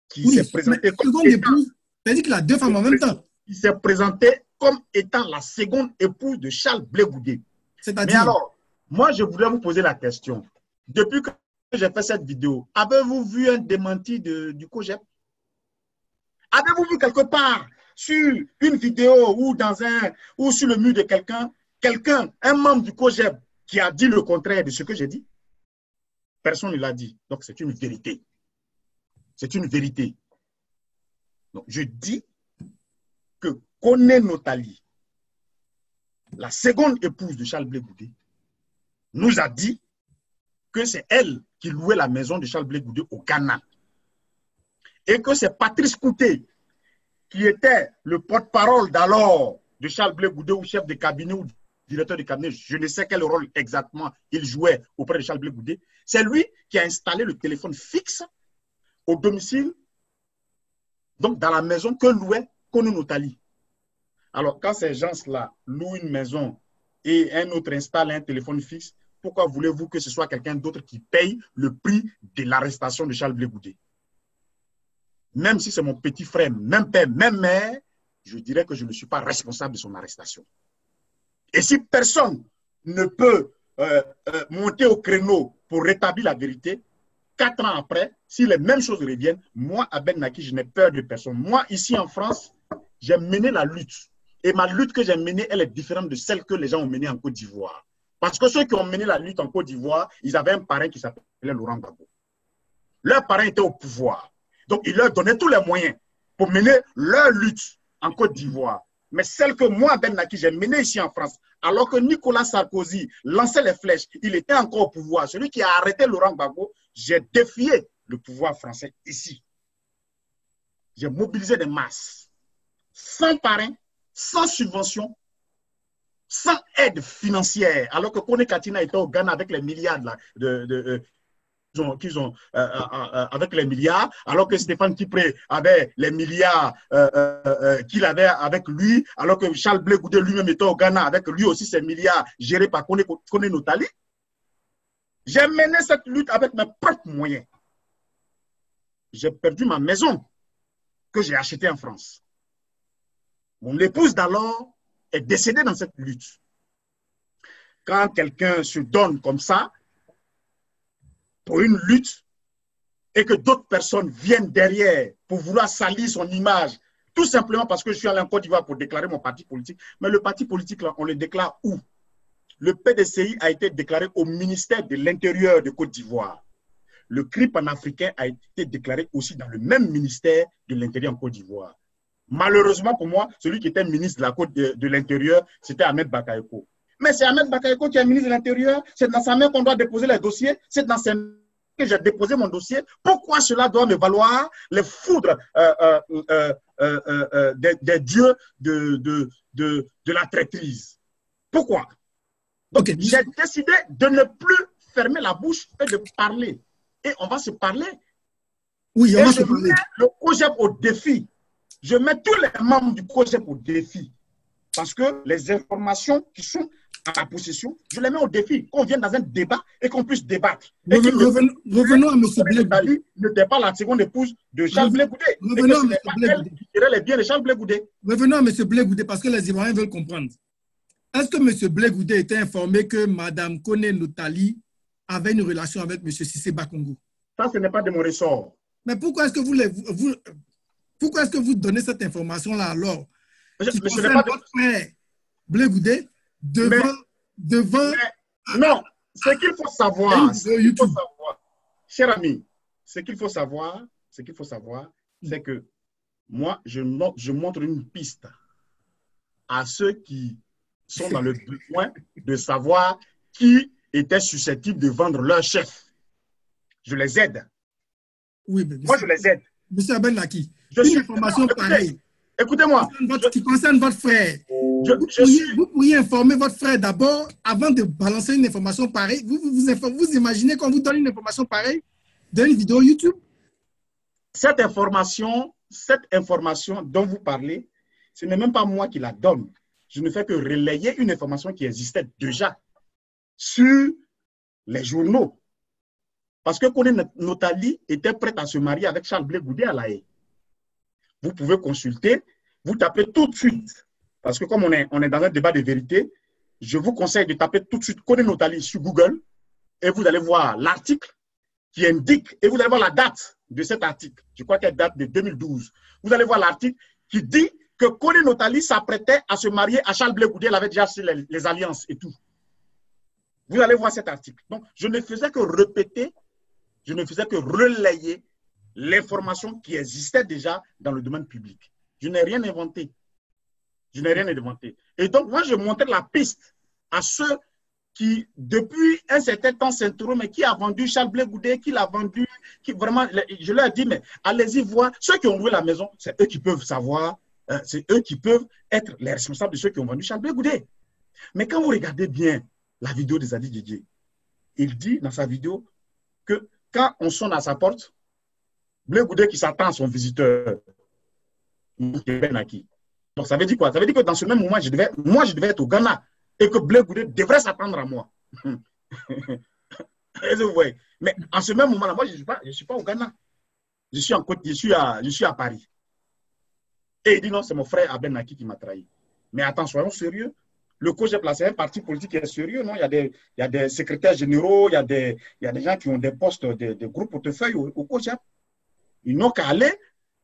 qui s'est présentée comme seconde épouse, ça veut dire qu'il a 2 femmes en même temps. Il s'est présenté comme étant la seconde épouse de Charles Blé Goudé. Mais alors, moi, je voudrais vous poser la question. Depuis que j'ai fait cette vidéo, avez-vous vu un démenti du COJEP? Avez-vous vu quelque part sur une vidéo ou sur le mur de quelqu'un, un membre du COJEP qui a dit le contraire de ce que j'ai dit? Personne ne l'a dit. Donc, c'est une vérité. C'est une vérité. Donc, je dis que Koné Notali, la seconde épouse de Charles Blé Goudé, nous a dit que c'est elle qui louait la maison de Charles Blé Goudé au Ghana. Et que c'est Patrice Couté, qui était le porte-parole d'alors de Charles Blé Goudé ou chef de cabinet ou directeur de cabinet, je ne sais quel rôle exactement il jouait auprès de Charles Blé Goudé, c'est lui qui a installé le téléphone fixe au domicile, donc dans la maison que louait Koné Notali. Alors, quand ces gens-là louent une maison et un autre installe un téléphone fixe, pourquoi voulez-vous que ce soit quelqu'un d'autre qui paye le prix de l'arrestation de Charles Blé Goudé? Même si c'est mon petit frère, même père, même mère, je dirais que je ne suis pas responsable de son arrestation. Et si personne ne peut monter au créneau pour rétablir la vérité, 4 ans après, si les mêmes choses reviennent, moi, Abel Naki, je n'ai peur de personne. Moi, ici en France, j'ai mené la lutte. Et ma lutte que j'ai menée, elle est différente de celle que les gens ont menée en Côte d'Ivoire. Parce que ceux qui ont mené la lutte en Côte d'Ivoire, ils avaient un parrain qui s'appelait Laurent Gbagbo. Leur parrain était au pouvoir. Donc, ils leur donnaient tous les moyens pour mener leur lutte en Côte d'Ivoire. Mais celle que moi, Ben Naki, j'ai menée ici en France, alors que Nicolas Sarkozy lançait les flèches, il était encore au pouvoir. Celui qui a arrêté Laurent Gbagbo, j'ai défié le pouvoir français ici. J'ai mobilisé des masses, sans parrain, sans subvention, sans aide financière, alors que Koné Katina était au Ghana avec les milliards avec les milliards, alors que Stéphane Tipré avait les milliards qu'il avait avec lui, alors que Charles Blé Goudé lui-même était au Ghana avec lui aussi ses milliards gérés par Koné Notali. J'ai mené cette lutte avec mes propres moyens. J'ai perdu ma maison que j'ai achetée en France. Mon épouse d'alors est décédée dans cette lutte. Quand quelqu'un se donne comme ça pour une lutte et que d'autres personnes viennent derrière pour vouloir salir son image, tout simplement parce que je suis allé en Côte d'Ivoire pour déclarer mon parti politique. Mais le parti politique, là, on le déclare où? Le PDCI a été déclaré au ministère de l'Intérieur de Côte d'Ivoire. Le CRI panafricain a été déclaré aussi dans le même ministère de l'Intérieur en Côte d'Ivoire. Malheureusement pour moi, celui qui était ministre de l'Intérieur, c'était Ahmed Bakayoko. Mais c'est Ahmed Bakayoko qui est ministre de l'Intérieur, c'est dans sa main qu'on doit déposer les dossiers, c'est dans sa main que j'ai déposé mon dossier. Pourquoi cela doit me valoir les foudres des dieux de la traîtrise? Pourquoi? Donc, j'ai décidé de ne plus fermer la bouche et de parler. Et on va se parler. Oui, on va se parler. Je mets le COJEP au défi. Je mets tous les membres du COJEP au défi. Parce que les informations qui sont à la possession, je les mets au défi. Qu'on vienne dans un débat et qu'on puisse débattre. Revenons à M. Blé Goudé. N'était pas la seconde épouse de Charles Blé Goudé. Revenons à M. Blé Goudé. Qui tirait les biens de Charles Blé Goudé. Revenons à M. Blé Goudé parce que les Ivoiriens veulent comprendre. Est-ce que M. Blé Goudé était informé que Mme Koné Notali avait une relation avec M. Cissé Bakongo? Ça, ce n'est pas de mon ressort. Mais pourquoi est-ce que vous donnez cette information-là alors? Mais ce n'est pas votre frère Blé Goudé devant... non, ce qu'il faut savoir, cher ami, ce qu'il faut savoir, c'est que moi, je montre une piste à ceux qui sont dans le besoin de savoir qui était susceptible de vendre leur chef. Je les aide. Oui, mais moi, je les aide. Monsieur Abel Naki, une information pareille. Écoutez-moi. Qui concerne votre frère. Vous pourriez informer votre frère d'abord avant de balancer une information pareille. Vous imaginez qu'on vous donne une information pareille dans une vidéo YouTube? Cette information dont vous parlez, ce n'est même pas moi qui la donne. Je ne fais que relayer une information qui existait déjà sur les journaux. Parce que Koné Notali était prête à se marier avec Charles Blé Goudé à La Haye. Vous pouvez consulter, vous tapez tout de suite. Parce que comme on est dans un débat de vérité, je vous conseille de taper tout de suite Koné Notali sur Google et vous allez voir l'article qui indique, et vous allez voir la date de cet article. Je crois qu'elle date de 2012. Vous allez voir l'article qui dit que Koné Notali s'apprêtait à se marier à Charles Blé Goudé. Elle avait déjà fait les alliances et tout. Vous allez voir cet article. Donc, je ne faisais que répéter, je ne faisais que relayer l'information qui existait déjà dans le domaine public. Je n'ai rien inventé. Je n'ai rien inventé. Et donc, moi, je montrais la piste à ceux qui, depuis un certain temps, s'interrogent, mais qui a vendu Charles Blé Goudé, qui l'a vendu, qui vraiment, je leur ai dit, mais allez-y voir. Ceux qui ont loué la maison, c'est eux qui peuvent savoir, c'est eux qui peuvent être les responsables de ceux qui ont vendu Charles Blé Goudé. Mais quand vous regardez bien la vidéo de Zadi Didier, il dit dans sa vidéo que quand on sonne à sa porte, Blé Goudé qui s'attend à son visiteur, donc ça veut dire quoi? Ça veut dire que dans ce même moment, je devais être au Ghana et que Blé Goudé devrait s'attendre à moi. Mais en ce même moment-là, moi, je ne suis pas au Ghana. Je suis à Paris. Et il dit non, c'est mon frère Abel Naki qui m'a trahi. Mais attends, soyons sérieux. Le COJEP, c'est un parti politique qui est sérieux, non? Il y a des secrétaires généraux, il y a des gens qui ont des postes, des gros portefeuilles au COJEP. Ils n'ont qu'à aller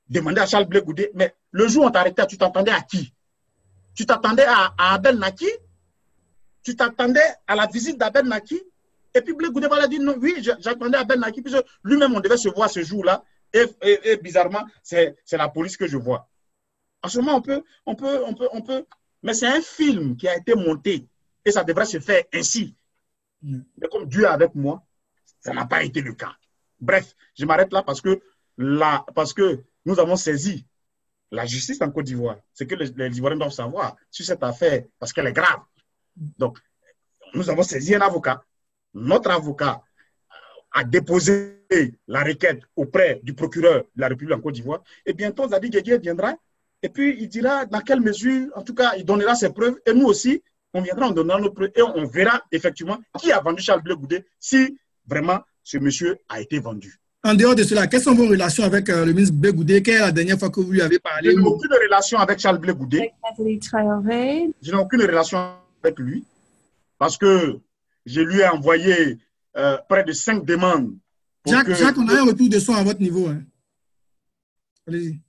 demander à Charles Blé Goudé. Mais le jour où on t'arrêtait, tu t'attendais à qui? Tu t'attendais à Abel Naki? Tu t'attendais à la visite d'Abel Naki? Et puis Blé Goudé va dire non, oui, j'attendais Abel Naki, puisque lui-même, on devait se voir ce jour-là. Et bizarrement, c'est la police que je vois. En ce moment, on peut. Mais c'est un film qui a été monté et ça devrait se faire ainsi. Mais comme Dieu est avec moi, ça n'a pas été le cas. Bref, je m'arrête là parce que nous avons saisi la justice en Côte d'Ivoire. C'est que les Ivoiriens doivent savoir sur cette affaire parce qu'elle est grave. Donc, nous avons saisi un avocat. Notre avocat a déposé la requête auprès du procureur de la République en Côte d'Ivoire. Et bientôt, Zadi Guégué viendra. Et puis, il dira dans quelle mesure, en tout cas, il donnera ses preuves. Et nous aussi, on viendra, on donnera nos preuves. Et on verra effectivement qui a vendu Charles Blé Goudé si vraiment, ce monsieur a été vendu. En dehors de cela, quelles sont vos relations avec le ministre Blé Goudé? Quelle est la dernière fois que vous lui avez parlé? Je n'ai aucune relation avec Charles Blé Goudé. Traoré. Je n'ai aucune relation avec lui parce que je lui ai envoyé près de 5 demandes. Jacques, on a un retour de son à votre niveau. Hein. Allez-y.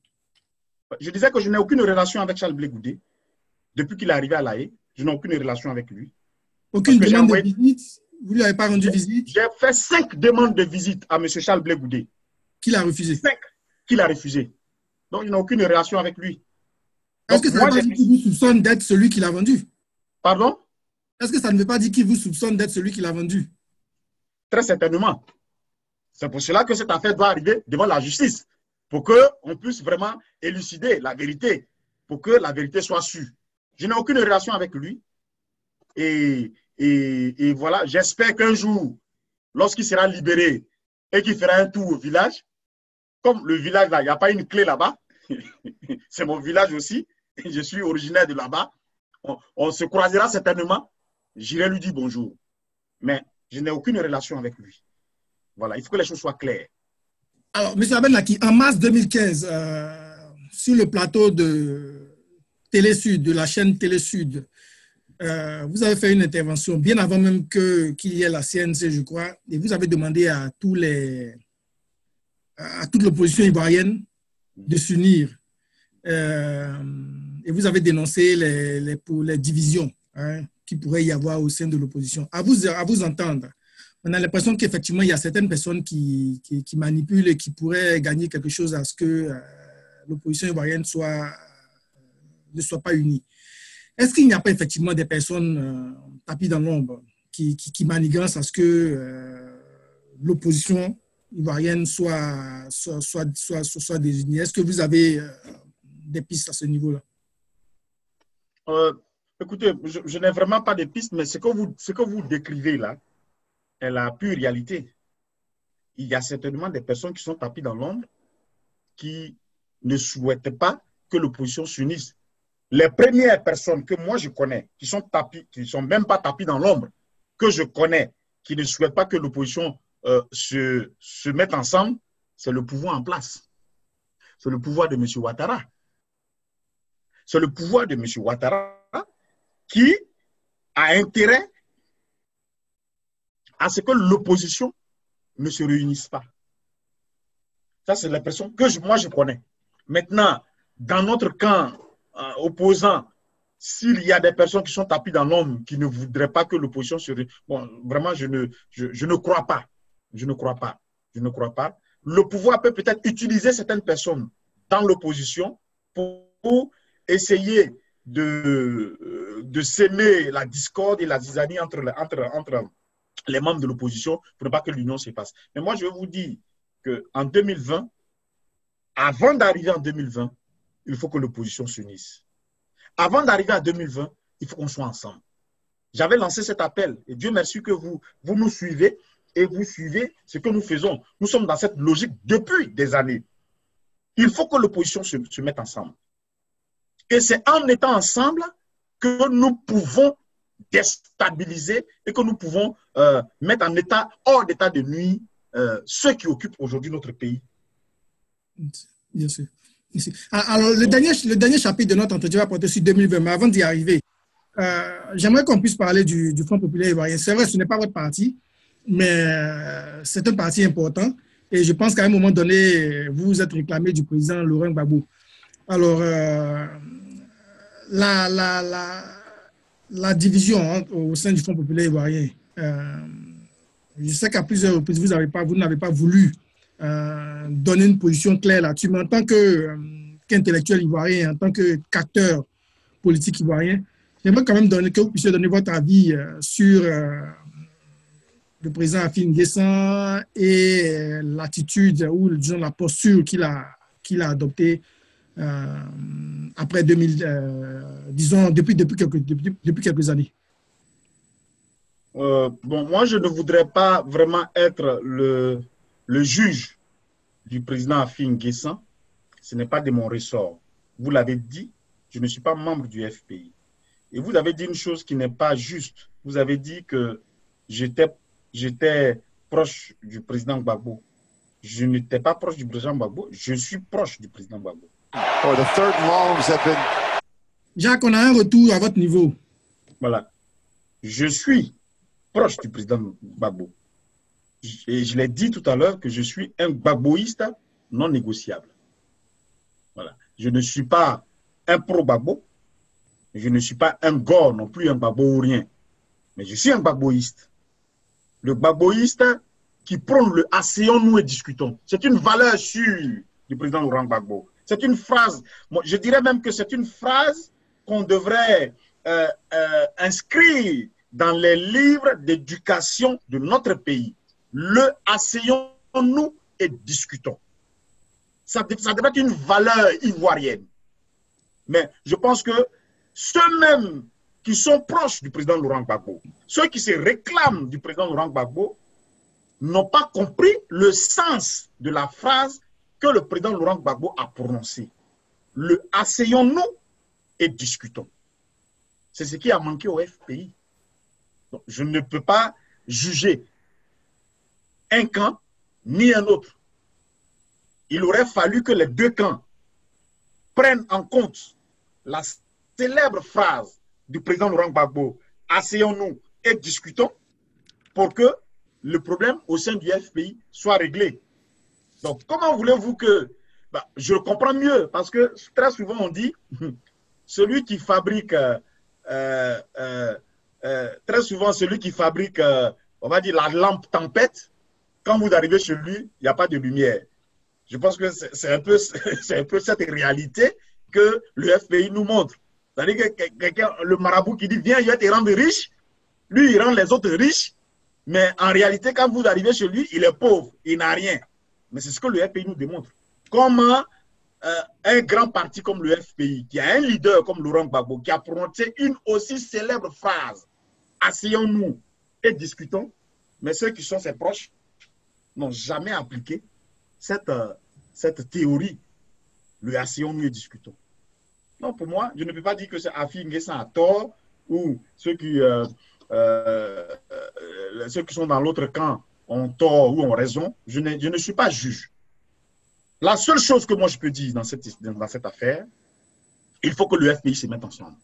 Je disais que je n'ai aucune relation avec Charles Blé Goudé. Depuis qu'il est arrivé à La Haye, je n'ai aucune relation avec lui. Aucune demande de visite? Vous ne lui avez pas rendu visite? J'ai fait 5 demandes de visite à M. Charles Blé Goudé. Qu'il a refusé? 5 qu'il a refusé. Donc, je n'ai aucune relation avec lui. Est-ce que ça ne veut pas dire qu'il vous soupçonne d'être celui qui l'a vendu? Pardon? Est-ce que ça ne veut pas dire qu'il vous soupçonne d'être celui qui l'a vendu? Très certainement. C'est pour cela que cette affaire doit arriver devant la justice, pour qu'on puisse vraiment élucider la vérité, pour que la vérité soit sûre. Je n'ai aucune relation avec lui. Et voilà, j'espère qu'un jour, lorsqu'il sera libéré et qu'il fera un tour au village, comme le village là, il n'y a pas une clé là-bas, c'est mon village aussi, je suis originaire de là-bas, on se croisera certainement, j'irai lui dire bonjour. Mais je n'ai aucune relation avec lui. Voilà, il faut que les choses soient claires. Alors, M. Abenaki, en mars 2015, sur le plateau de Télé Sud, de la chaîne Télé Sud, vous avez fait une intervention bien avant même qu'il y ait la CNC, je crois, et vous avez demandé à toute l'opposition ivoirienne de s'unir. Et vous avez dénoncé les divisions qu'il pourrait y avoir au sein de l'opposition. À vous entendre, on a l'impression qu'effectivement, il y a certaines personnes qui manipulent et qui pourraient gagner quelque chose à ce que l'opposition ivoirienne ne soit pas unie. Est-ce qu'il n'y a pas effectivement des personnes tapis dans l'ombre qui manigancent à ce que l'opposition ivoirienne soit désunie? Est-ce que vous avez des pistes à ce niveau-là? Écoutez, je n'ai vraiment pas de pistes, mais ce que vous décrivez là est la pure réalité. Il y a certainement des personnes qui sont tapis dans l'ombre qui ne souhaitent pas que l'opposition s'unisse. Les premières personnes que moi je connais, qui sont même pas tapis dans l'ombre, que je connais, qui ne souhaitent pas que l'opposition se mette ensemble, c'est le pouvoir en place. C'est le pouvoir de M. Ouattara. C'est le pouvoir de M. Ouattara qui a intérêt à ce que l'opposition ne se réunisse pas. Ça, c'est l'impression que moi je connais. Maintenant, dans notre camp opposant, s'il y a des personnes qui sont tapis dans l'ombre, qui ne voudraient pas que l'opposition se réunisse, bon, vraiment, je ne crois pas. Je ne crois pas. Je ne crois pas. Le pouvoir peut peut-être utiliser certaines personnes dans l'opposition pour essayer de s'aimer la discorde et la zizanie entre les membres de l'opposition pour ne pas que l'union se fasse. Mais moi, je vais vous dire qu'en 2020, avant d'arriver en 2020, il faut que l'opposition s'unisse. Avant d'arriver à 2020, il faut qu'on soit ensemble. J'avais lancé cet appel et Dieu merci que vous nous suivez et vous suivez ce que nous faisons. Nous sommes dans cette logique depuis des années. Il faut que l'opposition se mette ensemble. Et c'est en étant ensemble que nous pouvons déstabiliser et que nous pouvons mettre hors d'état de nuire ceux qui occupent aujourd'hui notre pays. Bien sûr. Alors, le dernier chapitre de notre entretien va porter sur 2020, mais avant d'y arriver, j'aimerais qu'on puisse parler du Front populaire ivoirien. C'est vrai, ce n'est pas votre parti, mais c'est un parti important. Et je pense qu'à un moment donné, vous vous êtes réclamé du président Laurent Gbagbo. Alors, la division au sein du Front populaire ivoirien, je sais qu'à plusieurs reprises, vous n'avez pas voulu donner une position claire là-dessus, mais en tant qu'intellectuel ivoirien, en tant qu'acteur politique ivoirien, j'aimerais quand même que vous puissiez donner votre avis sur le président Afin N'Guessan et l'attitude ou disons la posture qu'il a adoptée après 2000, disons depuis quelques années. Bon, moi, je ne voudrais pas vraiment être le juge du président Afin N'Guessan. Ce n'est pas de mon ressort. Vous l'avez dit, je ne suis pas membre du FPI. Et vous avez dit une chose qui n'est pas juste. Vous avez dit que j'étais proche du président Gbagbo. Je n'étais pas proche du président Gbagbo, je suis proche du président Gbagbo. Jacques, on a un retour à votre niveau. Voilà. Je suis proche du président Gbagbo. Et je l'ai dit tout à l'heure que je suis un gbagboïste non négociable. Voilà. Je ne suis pas un pro-Gbagbo, je ne suis pas un gore non plus, un Gbagbo ou rien. Mais je suis un gbagboïste. Le gbagboïste qui prône le asseyons-nous et discutons. C'est une valeur sûre du président Laurent Gbagbo. C'est une phrase, je dirais même que c'est une phrase qu'on devrait inscrire dans les livres d'éducation de notre pays. Le asseyons-nous et discutons. Ça devrait être une valeur ivoirienne. Mais je pense que ceux-mêmes qui sont proches du président Laurent Gbagbo, ceux qui se réclament du président Laurent Gbagbo, n'ont pas compris le sens de la phrase que le président Laurent Gbagbo a prononcée. Le asseyons-nous et discutons. C'est ce qui a manqué au FPI. Donc, je ne peux pas juger un camp ni un autre. Il aurait fallu que les deux camps prennent en compte la célèbre phrase du président Laurent Gbagbo, asseyons-nous et discutons, pour que le problème au sein du FPI soit réglé. Donc, comment voulez-vous que... je le comprends mieux, parce que très souvent on dit, celui qui fabrique, très souvent celui qui fabrique, on va dire, la lampe tempête, quand vous arrivez chez lui, il n'y a pas de lumière. Je pense que c'est un peu cette réalité que le FPI nous montre. C'est-à-dire que quelqu'un, le marabout qui dit, viens, je vais te rendre riche, lui, il rend les autres riches, mais en réalité, quand vous arrivez chez lui, il est pauvre, il n'a rien. Mais c'est ce que le FPI nous démontre. Comment un grand parti comme le FPI, qui a un leader comme Laurent Gbagbo, qui a prononcé une aussi célèbre phrase, asseyons-nous et discutons, mais ceux qui sont ses proches n'ont jamais appliqué cette théorie, le asseyons-nous et discutons. Non, pour moi, je ne peux pas dire que c'est Afi N'Guessan a tort ou ceux qui sont dans l'autre camp ont tort ou ont raison. Je ne suis pas juge. La seule chose que moi je peux dire dans cette affaire, il faut que le FPI se mette ensemble.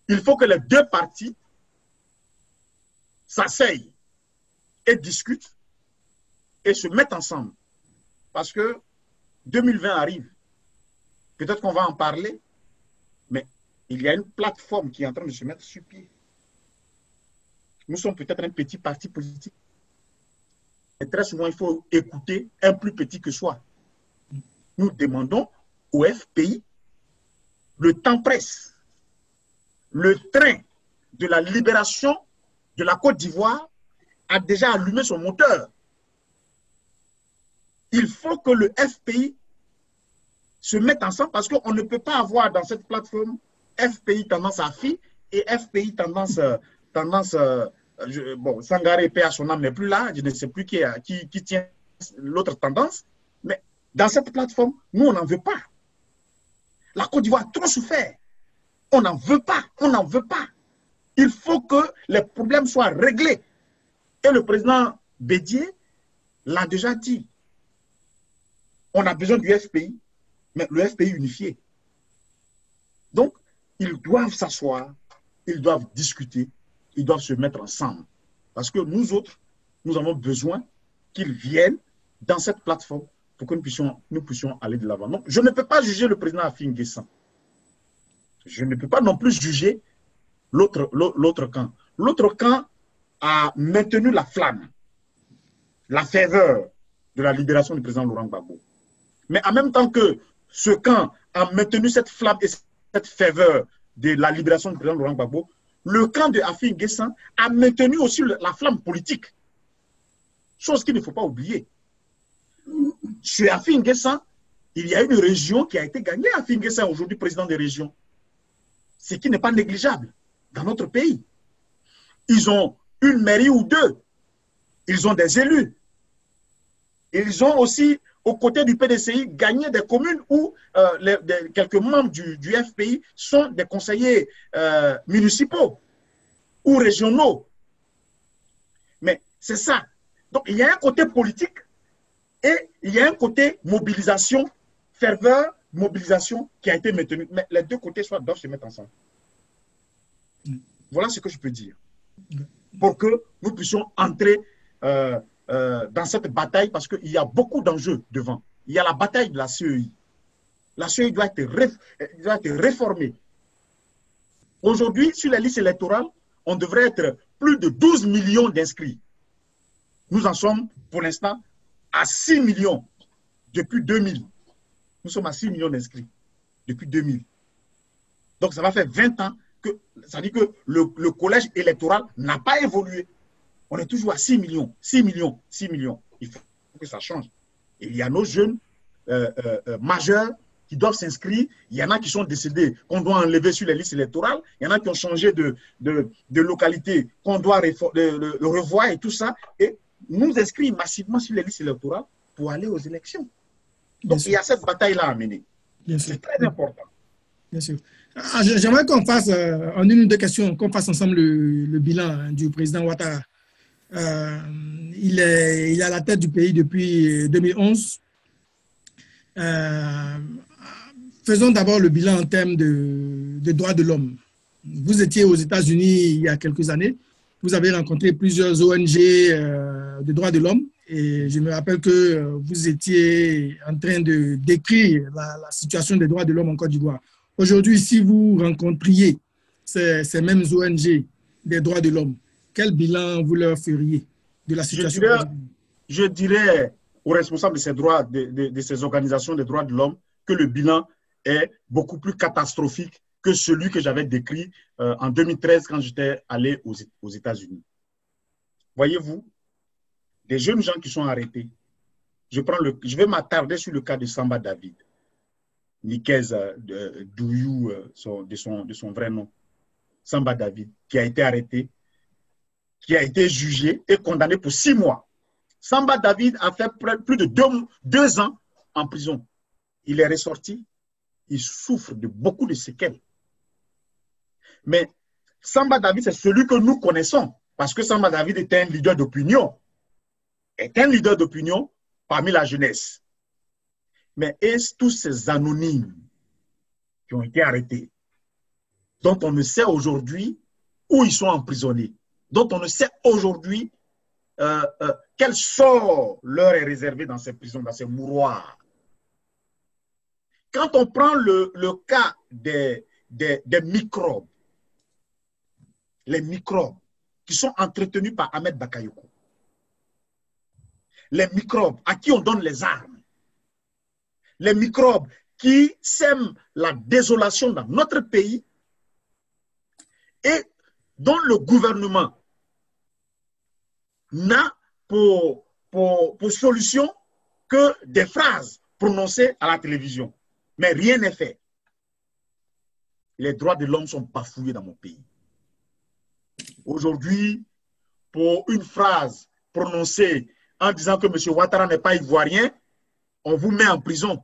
Il faut que les deux parties s'asseyent et discutent et se mettent ensemble. Parce que 2020 arrive. Peut-être qu'on va en parler, mais il y a une plateforme qui est en train de se mettre sur pied. Nous sommes peut-être un petit parti politique. Et très souvent, il faut écouter un plus petit que soi. Nous demandons au FPI, le temps presse. Le train de la libération de la Côte d'Ivoire a déjà allumé son moteur. Il faut que le FPI se mette ensemble parce qu'on ne peut pas avoir dans cette plateforme FPI tendance AFI et FPI tendance bon, Sangaré, paix à son âme, n'est plus là, je ne sais plus qui tient l'autre tendance, mais dans cette plateforme, nous, on n'en veut pas. La Côte d'Ivoire a trop souffert. On n'en veut pas, on n'en veut pas. Il faut que les problèmes soient réglés. Et le président Bédié l'a déjà dit. On a besoin du FPI, mais le FPI unifié. Donc, ils doivent s'asseoir, ils doivent discuter, ils doivent se mettre ensemble. Parce que nous autres, nous avons besoin qu'ils viennent dans cette plateforme pour que nous puissions aller de l'avant. Donc, je ne peux pas juger le président Afi N'Guessan. Je ne peux pas non plus juger l'autre camp. L'autre camp a maintenu la flamme, la ferveur de la libération du président Laurent Gbagbo. Mais en même temps que ce camp a maintenu cette flamme et cette ferveur de la libération du président Laurent Gbagbo, le camp de Afi N'Guessan a maintenu aussi la flamme politique. Chose qu'il ne faut pas oublier. Chez Afi N'Guessan, il y a une région qui a été gagnée. Afi N'Guessan est aujourd'hui président des régions. Ce qui n'est pas négligeable dans notre pays. Ils ont une mairie ou deux. Ils ont des élus. Ils ont aussi, aux côtés du PDCI, gagné des communes où quelques membres du FPI sont des conseillers municipaux ou régionaux. Mais c'est ça. Donc, il y a un côté politique et il y a un côté mobilisation, ferveur, mobilisation qui a été maintenue. Mais les deux côtés doivent se mettre ensemble. Voilà ce que je peux dire. Pour que nous puissions entrer dans cette bataille, parce qu'il y a beaucoup d'enjeux devant. Il y a la bataille de la CEI. La CEI doit être réformée. Aujourd'hui, sur la liste électorale, on devrait être plus de 12 millions d'inscrits. Nous en sommes, pour l'instant, à 6 millions depuis 2000. Nous sommes à 6 millions d'inscrits depuis 2000. Donc, ça va faire 20 ans que ça dit que le collège électoral n'a pas évolué. On est toujours à 6 millions, 6 millions, 6 millions. Il faut que ça change. Et il y a nos jeunes majeurs qui doivent s'inscrire. Il y en a qui sont décédés, qu'on doit enlever sur les listes électorales. Il y en a qui ont changé de localité, qu'on doit le revoir et tout ça. Et nous inscrire massivement sur les listes électorales pour aller aux élections. Donc, il y a cette bataille-là à mener. C'est très important. Bien sûr. J'aimerais qu'on fasse, en une ou deux questions, qu'on fasse ensemble le bilan du président Ouattara. Il est à la tête du pays depuis 2011. Faisons d'abord le bilan en termes de droits de l'homme. Vous étiez aux États-Unis il y a quelques années. Vous avez rencontré plusieurs ONG de droits de l'homme et je me rappelle que vous étiez en train de décrire la situation des droits de l'homme en Côte d'Ivoire. Aujourd'hui, si vous rencontriez ces mêmes ONG des droits de l'homme, quel bilan vous leur feriez de la situation? Je dirais aux responsables de ces organisations des droits de l'homme que le bilan est beaucoup plus catastrophique que celui que j'avais décrit en 2013 quand j'étais allé aux États-Unis. Voyez-vous, des jeunes gens qui sont arrêtés. Je vais m'attarder sur le cas de Samba David, Nikez Douyou, de son vrai nom, Samba David, qui a été arrêté, qui a été jugé et condamné pour 6 mois. Samba David a fait plus de 2 ans en prison. Il est ressorti, il souffre de beaucoup de séquelles. Mais Samba David, c'est celui que nous connaissons, parce que Samba David était un leader d'opinion. Est un leader d'opinion parmi la jeunesse. Mais est-ce tous ces anonymes qui ont été arrêtés, dont on ne sait aujourd'hui où ils sont emprisonnés, dont on ne sait aujourd'hui quel sort leur est réservé dans ces prisons, dans ces mouroirs. Quand on prend le cas des microbes, les microbes qui sont entretenus par Ahmed Bakayoko, les microbes à qui on donne les armes, les microbes qui sèment la désolation dans notre pays et dont le gouvernement n'a pour solution que des phrases prononcées à la télévision. Mais rien n'est fait. Les droits de l'homme sont bafoués dans mon pays. Aujourd'hui, pour une phrase prononcée en disant que M. Ouattara n'est pas ivoirien, on vous met en prison.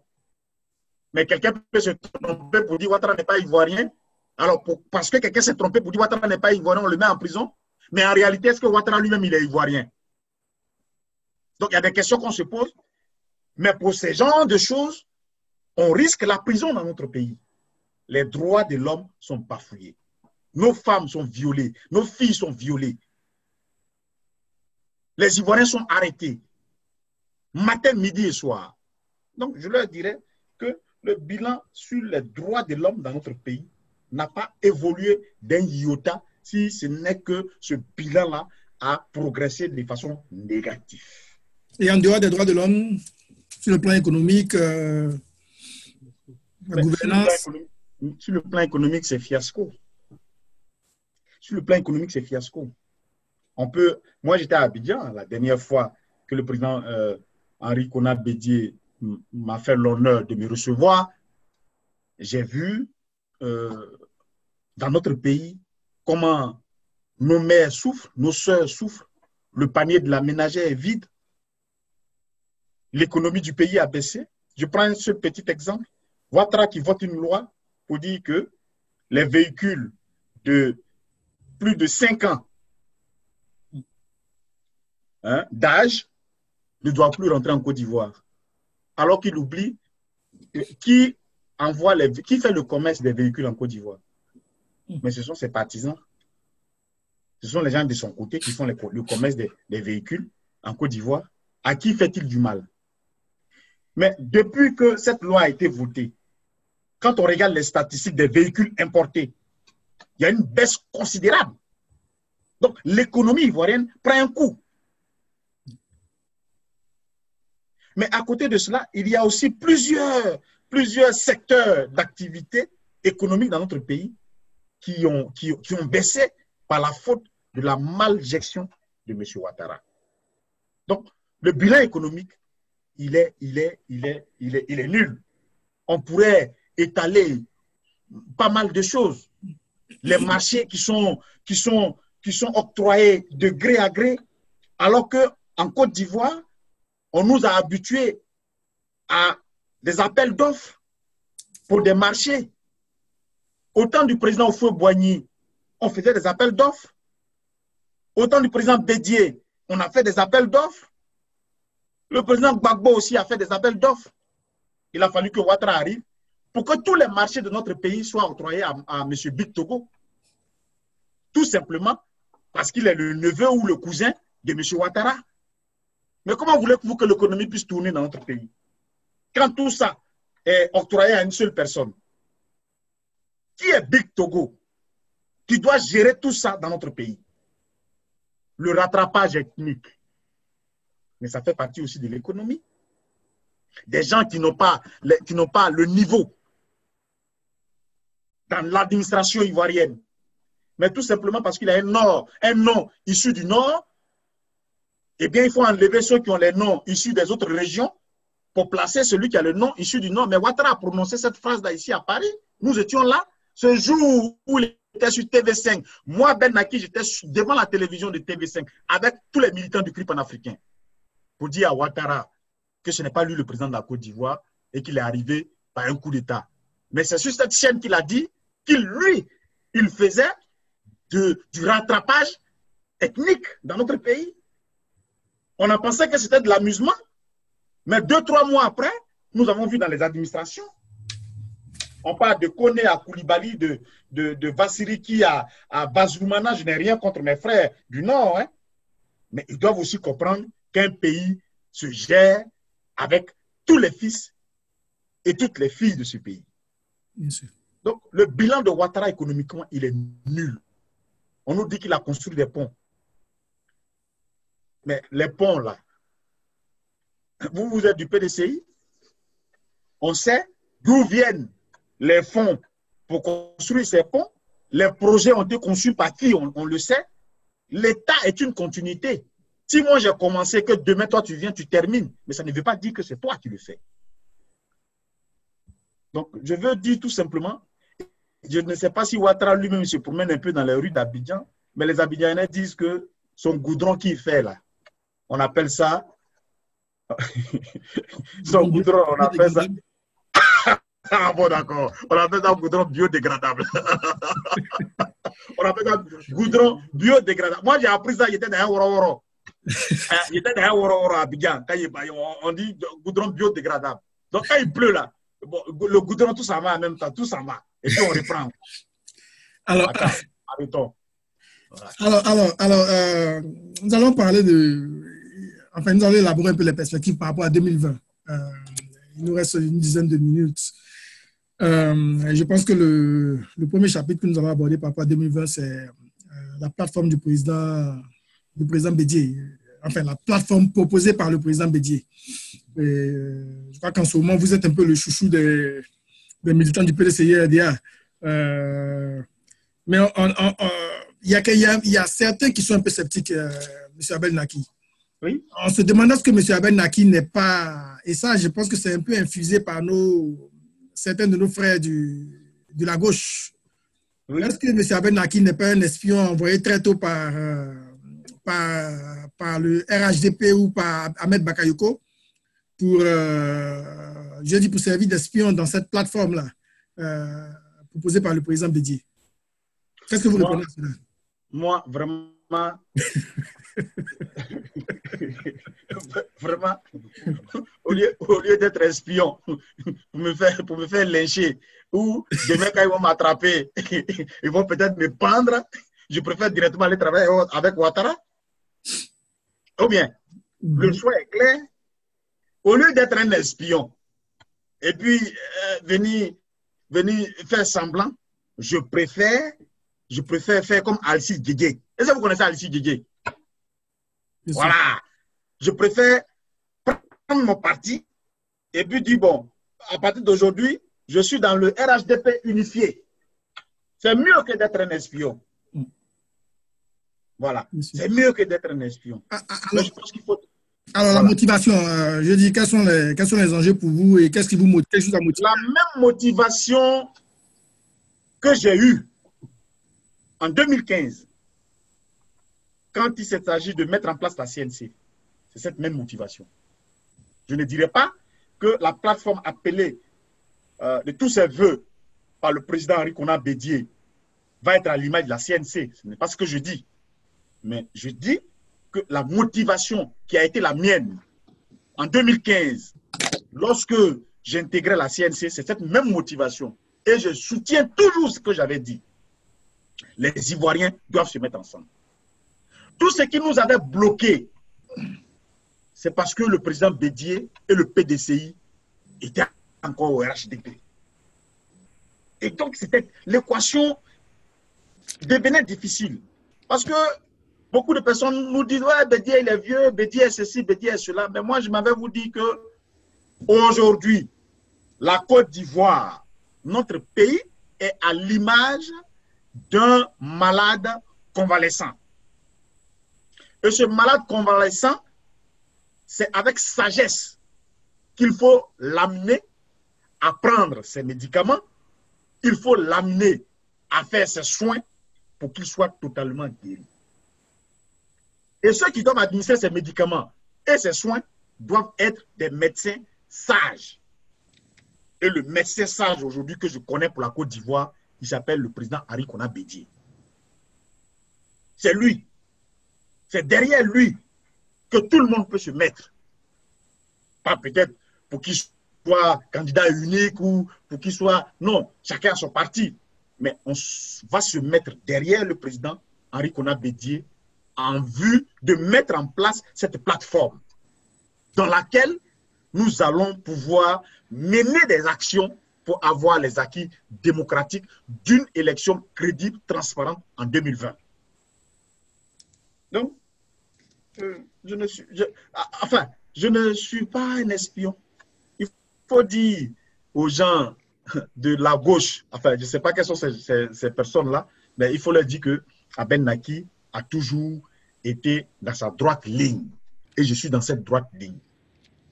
Mais quelqu'un peut se tromper pour dire Ouattara n'est pas ivoirien. Alors, parce que quelqu'un s'est trompé pour dire Ouattara n'est pas ivoirien, on le met en prison. Mais en réalité, est-ce que Ouattara lui-même, il est ivoirien? Donc, il y a des questions qu'on se pose. Mais pour ces genres de choses, on risque la prison dans notre pays. Les droits de l'homme sont bafoués. Nos femmes sont violées. Nos filles sont violées. Les Ivoiriens sont arrêtés. Matin, midi et soir. Donc, je leur dirais que le bilan sur les droits de l'homme dans notre pays n'a pas évolué d'un iota si ce n'est que ce bilan-là a progressé de façon négative. Et en dehors des droits de l'homme, sur le plan économique, la gouvernance... Sur le plan économique, c'est fiasco. Sur le plan économique, c'est fiasco. Moi, j'étais à Abidjan la dernière fois que le président Henri Konan Bédié m'a fait l'honneur de me recevoir. J'ai vu dans notre pays comment nos mères souffrent, nos sœurs souffrent, le panier de la ménagère est vide, l'économie du pays a baissé. Je prends un seul petit exemple. Ouattara qui vote une loi pour dire que les véhicules de plus de 5 ans d'âge ne doit plus rentrer en Côte d'Ivoire. Alors qu'il oublie qui fait le commerce des véhicules en Côte d'Ivoire. Mais ce sont ses partisans. Ce sont les gens de son côté qui font le commerce des véhicules en Côte d'Ivoire. À qui fait-il du mal? Mais depuis que cette loi a été votée, quand on regarde les statistiques des véhicules importés, il y a une baisse considérable. Donc, l'économie ivoirienne prend un coup. Mais à côté de cela, il y a aussi plusieurs secteurs d'activité économique dans notre pays qui ont baissé par la faute de la malgestion de M. Ouattara. Donc, le bilan économique, il est nul. On pourrait étaler pas mal de choses. Les marchés qui sont octroyés de gré à gré, alors qu'en Côte d'Ivoire, on nous a habitués à des appels d'offres pour des marchés. Au temps du président Houphouët-Boigny, on faisait des appels d'offres. Au temps du président Bédié, on a fait des appels d'offres. Le président Gbagbo aussi a fait des appels d'offres. Il a fallu que Ouattara arrive pour que tous les marchés de notre pays soient octroyés à M. Big Togo. Tout simplement parce qu'il est le neveu ou le cousin de M. Ouattara. Mais comment voulez-vous que l'économie puisse tourner dans notre pays quand tout ça est octroyé à une seule personne? Qui est Big Togo qui doit gérer tout ça dans notre pays? Le rattrapage ethnique. Mais ça fait partie aussi de l'économie. Des gens qui n'ont pas le niveau dans l'administration ivoirienne. Mais tout simplement parce qu'il y a un nom issu du Nord, eh bien, il faut enlever ceux qui ont les noms issus des autres régions pour placer celui qui a le nom issu du Nord. Mais Ouattara a prononcé cette phrase-là ici à Paris. Nous étions là. Ce jour où il était sur TV5, moi, Ben Naki, j'étais devant la télévision de TV5 avec tous les militants du CRI panafricain pour dire à Ouattara que ce n'est pas lui le président de la Côte d'Ivoire et qu'il est arrivé par un coup d'État. Mais c'est sur cette chaîne qu'il a dit qu'il faisait du rattrapage ethnique dans notre pays. On a pensé que c'était de l'amusement, mais 2-3 mois après, nous avons vu dans les administrations. On parle de Koné à Koulibaly, de Vassiriki à Bazoumana. Je n'ai rien contre mes frères du Nord, hein. Mais ils doivent aussi comprendre qu'un pays se gère avec tous les fils et toutes les filles de ce pays. Bien sûr. Donc, le bilan de Ouattara économiquement, il est nul. On nous dit qu'il a construit des ponts. Mais les ponts, là, vous êtes du PDCI, on sait d'où viennent les fonds pour construire ces ponts. Les projets ont été conçus par qui, on le sait. L'État est une continuité. Si moi j'ai commencé, que demain toi tu viens, tu termines, mais ça ne veut pas dire que c'est toi qui le fais. Donc, je veux dire tout simplement, je ne sais pas si Ouattara lui-même se promène un peu dans les rues d'Abidjan, mais les Abidjanais disent que son goudron qu'il fait là, on appelle ça, son goudron, on appelle ça, ah bon d'accord, on appelle ça goudron biodégradable. On appelle ça goudron biodégradable. Moi j'ai appris ça, j'étais dans un Woro. J'étais dans un Woro à Abidjan, on dit goudron biodégradable. Donc quand il pleut là, bon, le goudron tout ça va en même temps, tout ça va. Et puis on reprend. Alors, arrêtons. Alors, nous allons parler enfin, nous allons élaborer un peu les perspectives par rapport à 2020. Il nous reste une dizaine de minutes. Je pense que le premier chapitre que nous allons aborder par rapport à 2020, c'est la plateforme du président Bédié. Enfin, la plateforme proposée par le président Bédié. Je crois qu'en ce moment, vous êtes un peu le chouchou des militants du PDCI-RDA. Mais il y a certains qui sont un peu sceptiques, M. Abel Naki. Oui. On se demande est-ce que M. Abel Naki n'est pas... Et ça, je pense que c'est un peu infusé par certains de nos frères de la gauche. Oui. Est-ce que M. Abel Naki n'est pas un espion envoyé très tôt par le RHDP ou par Ahmed Bakayoko pour servir d'espion dans cette plateforme-là proposée par le président Bédié? Qu'est-ce que vous répondez à cela? Moi, vraiment, Vraiment, au lieu d'être espion, pour me faire lyncher, ou demain quand ils vont m'attraper, ils vont peut-être me pendre, je préfère directement aller travailler avec Ouattara. Ou bien, le choix est clair. Au lieu d'être un espion, et puis venir faire semblant, je préfère faire comme Alcide Guégué. Est-ce que vous connaissez Alcide Guégué? Voilà. Je préfère prendre mon parti et puis dire, bon, à partir d'aujourd'hui, je suis dans le RHDP unifié. C'est mieux que d'être un espion. Voilà. C'est mieux que d'être un espion. Mais je pense qu'il faut... Alors, voilà. La motivation, je dis, quels sont les enjeux pour vous et qu'est-ce qui vous motive? Qu'est-ce qui vous a motivé? La même motivation que j'ai eue en 2015, quand il s'agit de mettre en place la CNC. C'est cette même motivation. Je ne dirais pas que la plateforme appelée de tous ses voeux par le président Henri Konan Bédié va être à l'image de la CNC. Ce n'est pas ce que je dis. Mais je dis que la motivation qui a été la mienne en 2015, lorsque j'intégrais la CNC, c'est cette même motivation. Et je soutiens toujours ce que j'avais dit. Les Ivoiriens doivent se mettre ensemble. Tout ce qui nous avait bloqués, c'est parce que le président Bédié et le PDCI étaient encore au RHDP. Et donc, l'équation devenait difficile. Parce que beaucoup de personnes nous disent, ouais, Bédié, il est vieux, Bédié est ceci, Bédié est cela. Mais moi, je m'avais vous dit que aujourd'hui, la Côte d'Ivoire, notre pays, est à l'image d'un malade convalescent. Et ce malade convalescent, c'est avec sagesse qu'il faut l'amener à prendre ses médicaments, il faut l'amener à faire ses soins pour qu'il soit totalement guéri. Et ceux qui doivent administrer ces médicaments et ces soins doivent être des médecins sages. Et le médecin sage aujourd'hui que je connais pour la Côte d'Ivoire, il s'appelle le président Henri Konan Bédié. C'est lui. C'est derrière lui que tout le monde peut se mettre. Pas peut-être pour qu'il soit candidat unique ou pour qu'il soit... Non, chacun a son parti. Mais on va se mettre derrière le président Henri Konan Bédié en vue de mettre en place cette plateforme dans laquelle nous allons pouvoir mener des actions pour avoir les acquis démocratiques d'une élection crédible, transparente en 2020. Donc, je ne suis pas un espion. Il faut dire aux gens de la gauche, enfin, je ne sais pas quelles sont ces personnes-là, mais il faut leur dire que Aben Naki a toujours été dans sa droite ligne. Et je suis dans cette droite ligne.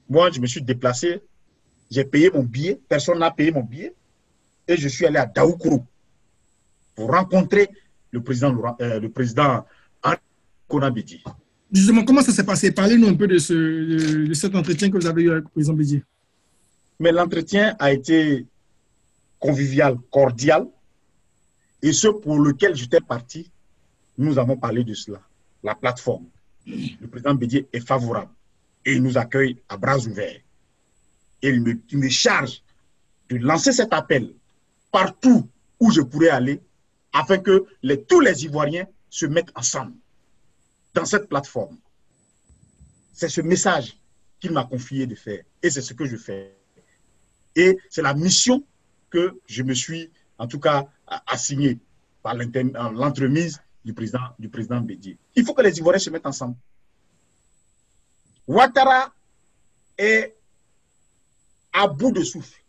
Moi, je me suis déplacé, j'ai payé mon billet, personne n'a payé mon billet, et je suis allé à Daoukourou pour rencontrer le président Henri Konan Bédié. Justement, comment ça s'est passé? Parlez-nous un peu de cet entretien que vous avez eu avec le président Bédié. Mais l'entretien a été convivial, cordial, et ce pour lequel j'étais parti, nous avons parlé de cela, la plateforme. Le président Bédié est favorable et il nous accueille à bras ouverts. Et il me charge de lancer cet appel partout où je pourrais aller afin que tous les Ivoiriens se mettent ensemble dans cette plateforme. C'est ce message qu'il m'a confié de faire et c'est ce que je fais. Et c'est la mission que je me suis, en tout cas, assignée par l'entremise du président Bédié. Il faut que les Ivoiriens se mettent ensemble. Ouattara est à bout de souffle.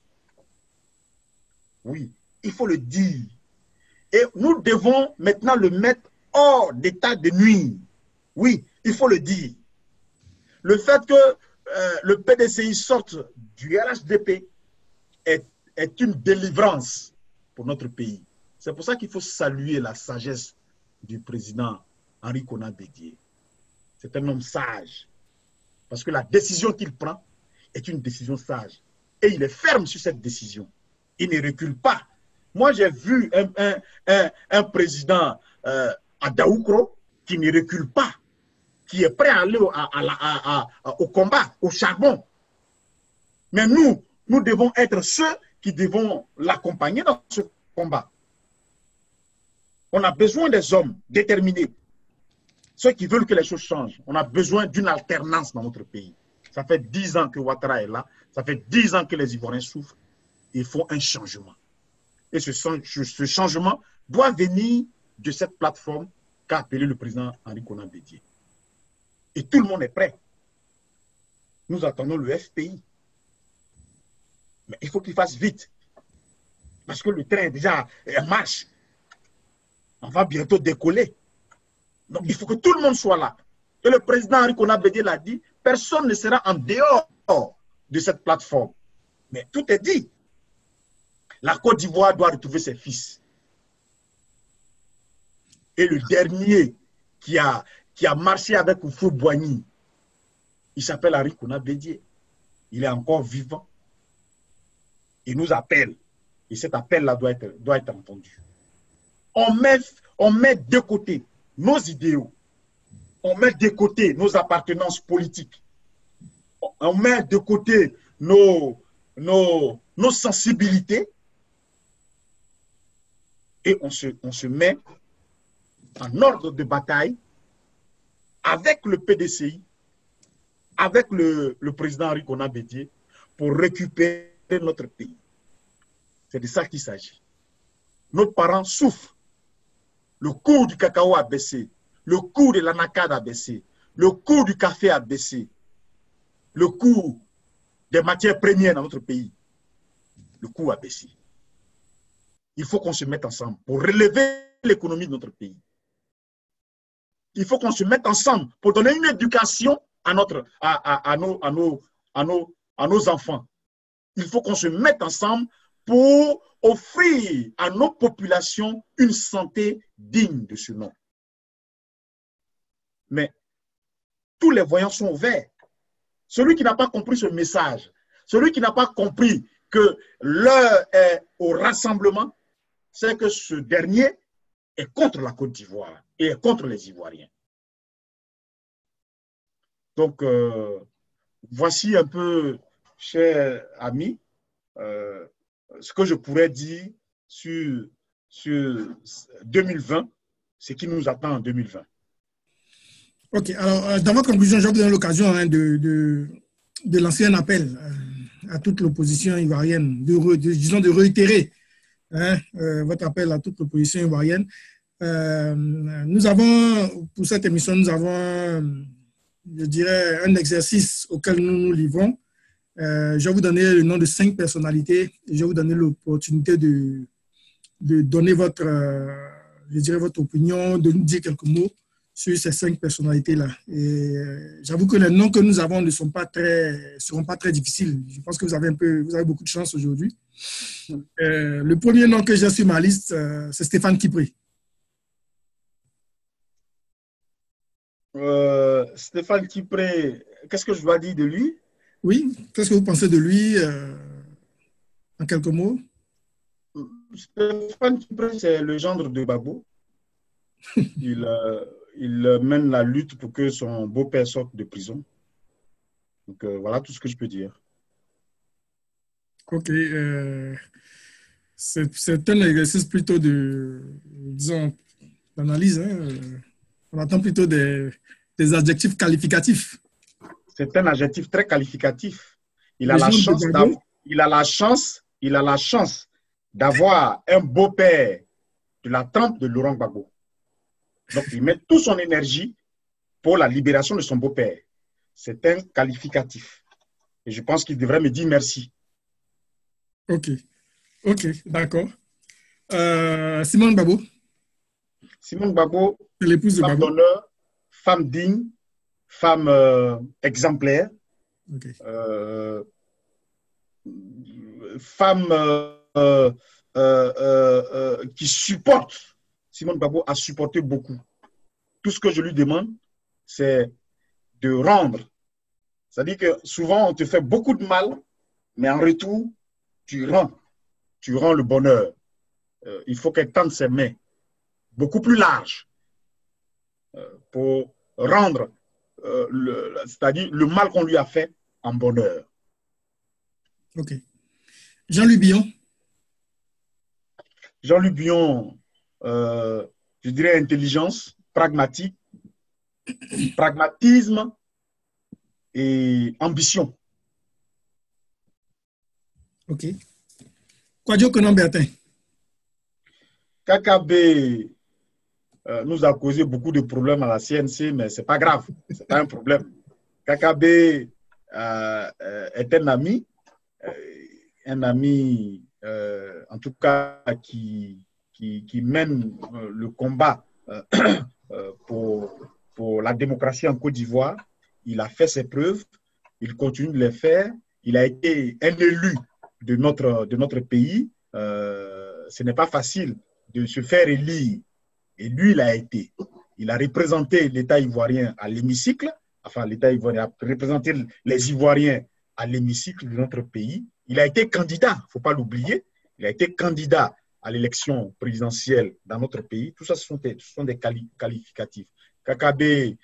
Oui, il faut le dire. Et nous devons maintenant le mettre hors d'état de nuire. Oui, il faut le dire. Le fait que le PDCI sorte du RHDP est une délivrance pour notre pays. C'est pour ça qu'il faut saluer la sagesse du président Henri Konan Bédié. C'est un homme sage. Parce que la décision qu'il prend est une décision sage. Et il est ferme sur cette décision. Il ne recule pas. Moi, j'ai vu un président à Daoukro qui ne recule pas. qui est prêt à aller au combat, au charbon. Mais nous devons être ceux qui devons l'accompagner dans ce combat. On a besoin des hommes déterminés, ceux qui veulent que les choses changent. On a besoin d'une alternance dans notre pays. Ça fait 10 ans que Ouattara est là, ça fait 10 ans que les Ivoiriens souffrent. Il faut un changement. Et ce changement doit venir de cette plateforme qu'a appelé le président Henri Konan Bédié. Et tout le monde est prêt. Nous attendons le FPI. Mais il faut qu'il fasse vite. Parce que le train est déjà en marche. On va bientôt décoller. Donc il faut que tout le monde soit là. Et le président Henri Konan Bédié l'a dit, personne ne sera en dehors de cette plateforme. Mais tout est dit. La Côte d'Ivoire doit retrouver ses fils. Et le dernier qui a marché avec Oufou Boigny, il s'appelle Henri Konan Bédié. Il est encore vivant. Il nous appelle. Et cet appel-là doit être entendu. On met de côté nos idéaux. On met de côté nos appartenances politiques. On met de côté nos sensibilités. Et on se met en ordre de bataille avec le PDCI, avec le président Henri Konan Bédié, pour récupérer notre pays. C'est de ça qu'il s'agit. Nos parents souffrent. Le cours du cacao a baissé. Le cours de l'anacade a baissé. Le cours du café a baissé. Le cours des matières premières dans notre pays, le cours a baissé. Il faut qu'on se mette ensemble pour relever l'économie de notre pays. Il faut qu'on se mette ensemble pour donner une éducation à nos enfants. Il faut qu'on se mette ensemble pour offrir à nos populations une santé digne de ce nom. Mais tous les voyants sont ouverts. Celui qui n'a pas compris ce message, celui qui n'a pas compris que l'heure est au rassemblement, c'est que ce dernier est contre la Côte d'Ivoire et est contre les Ivoiriens. Donc, voici un peu, chers amis, ce que je pourrais dire sur 2020, ce qui nous attend en 2020. Ok, alors dans votre conclusion, je vais vous donner l'occasion de lancer un appel à toute l'opposition ivoirienne, de réitérer votre appel à toute l'opposition ivoirienne. Nous avons, pour cette émission, nous avons, je dirais, un exercice auquel nous nous livrons. Je vais vous donner le nom de 5 personnalités et je vais vous donner l'opportunité de donner votre opinion, de nous dire quelques mots sur ces 5 personnalités-là. Et j'avoue que les noms que nous avons ne seront pas très difficiles. Je pense que vous avez beaucoup de chance aujourd'hui. Le premier nom que j'ai sur ma liste, c'est Stéphane Kipré. Stéphane Kipré, qu'est-ce que je dois dire de lui? Oui, qu'est-ce que vous pensez de lui en quelques mots? Stéphane Kipré, c'est le gendre de Gbagbo. Il mène la lutte pour que son beau-père sorte de prison. Donc, voilà tout ce que je peux dire. Ok. C'est un exercice plutôt d'analyse. On attend plutôt des adjectifs qualificatifs. C'est un adjectif très qualificatif. Il a la chance d'avoir un beau-père de la trempe de Laurent Gbagbo. Donc, il met toute son énergie pour la libération de son beau-père. C'est un qualificatif. Et je pense qu'il devrait me dire merci. Ok, d'accord. Simone Gbagbo. Simone Gbagbo, l'épouse de femme Gbagbo. d'honneur, femme digne, femme exemplaire, Okay. Femme qui supporte. Simone Gbagbo a supporté beaucoup. Tout ce que je lui demande, c'est de rendre. C'est-à-dire que souvent, on te fait beaucoup de mal, mais en retour, tu rends le bonheur. Il faut qu'elle tende ses mains beaucoup plus larges pour rendre c'est-à-dire le mal qu'on lui a fait en bonheur. OK. Jean-Louis Billon. Jean-Luc Billon, je dirais intelligence, pragmatisme et ambition. OK. Kwadjo Konan-Bertin. KKB nous a causé beaucoup de problèmes à la CNC, mais ce n'est pas grave, ce n'est pas un problème. KKB est un ami en tout cas qui mène le combat pour la démocratie en Côte d'Ivoire. Il a fait ses preuves, il continue de les faire. Il a été un élu de notre pays. Ce n'est pas facile de se faire élire. Et lui, il a été. Il a représenté l'État ivoirien à l'hémicycle. Enfin, l'État ivoirien a représenté les Ivoiriens à l'hémicycle de notre pays. Il a été candidat, il ne faut pas l'oublier. Il a été candidat à l'élection présidentielle dans notre pays. Tout ça, ce sont des qualificatifs. KKB,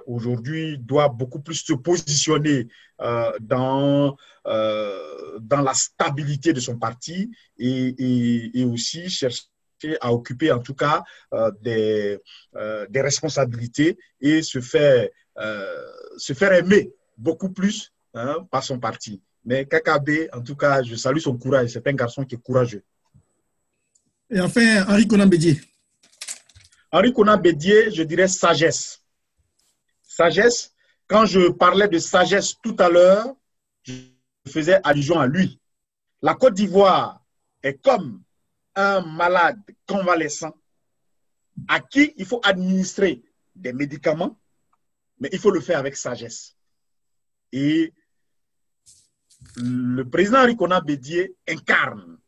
aujourd'hui, doit beaucoup plus se positionner dans la stabilité de son parti et aussi chercher à occuper en tout cas des responsabilités et se faire aimer beaucoup plus par son parti. Mais KKB, en tout cas, je salue son courage. C'est un garçon qui est courageux. Et enfin, Henri Konan Bédié. Henri Konan Bédié, je dirais sagesse. Sagesse, quand je parlais de sagesse tout à l'heure, je faisais allusion à lui. La Côte d'Ivoire est comme un malade convalescent à qui il faut administrer des médicaments, mais il faut le faire avec sagesse. Et le président Henri Konan Bédié incarne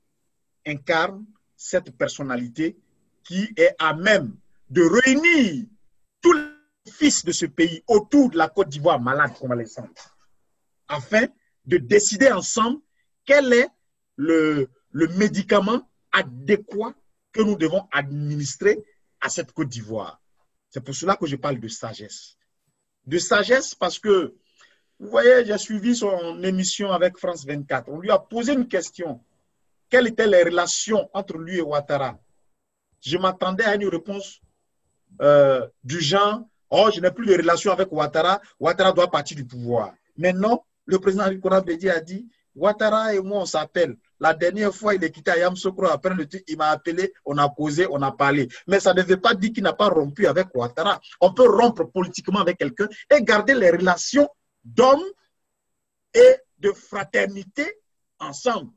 cette personnalité qui est à même de réunir tous les fils de ce pays autour de la Côte d'Ivoire malade convalescente afin de décider ensemble quel est le médicament adéquat que nous devons administrer à cette Côte d'Ivoire. C'est pour cela que je parle de sagesse. De sagesse parce que, vous voyez, j'ai suivi son émission avec France 24. On lui a posé une question. Quelles étaient les relations entre lui et Ouattara? Je m'attendais à une réponse du genre « Oh, je n'ai plus de relation avec Ouattara. Ouattara doit partir du pouvoir. » Mais non, le président Henri Konan Bédié a dit « Ouattara et moi, on s'appelle. La dernière fois, il est quitté à Yamoussoukro. Après le truc, il m'a appelé, on a causé, on a parlé. » Mais ça ne veut pas dire qu'il n'a pas rompu avec Ouattara. On peut rompre politiquement avec quelqu'un et garder les relations d'hommes et de fraternité ensemble.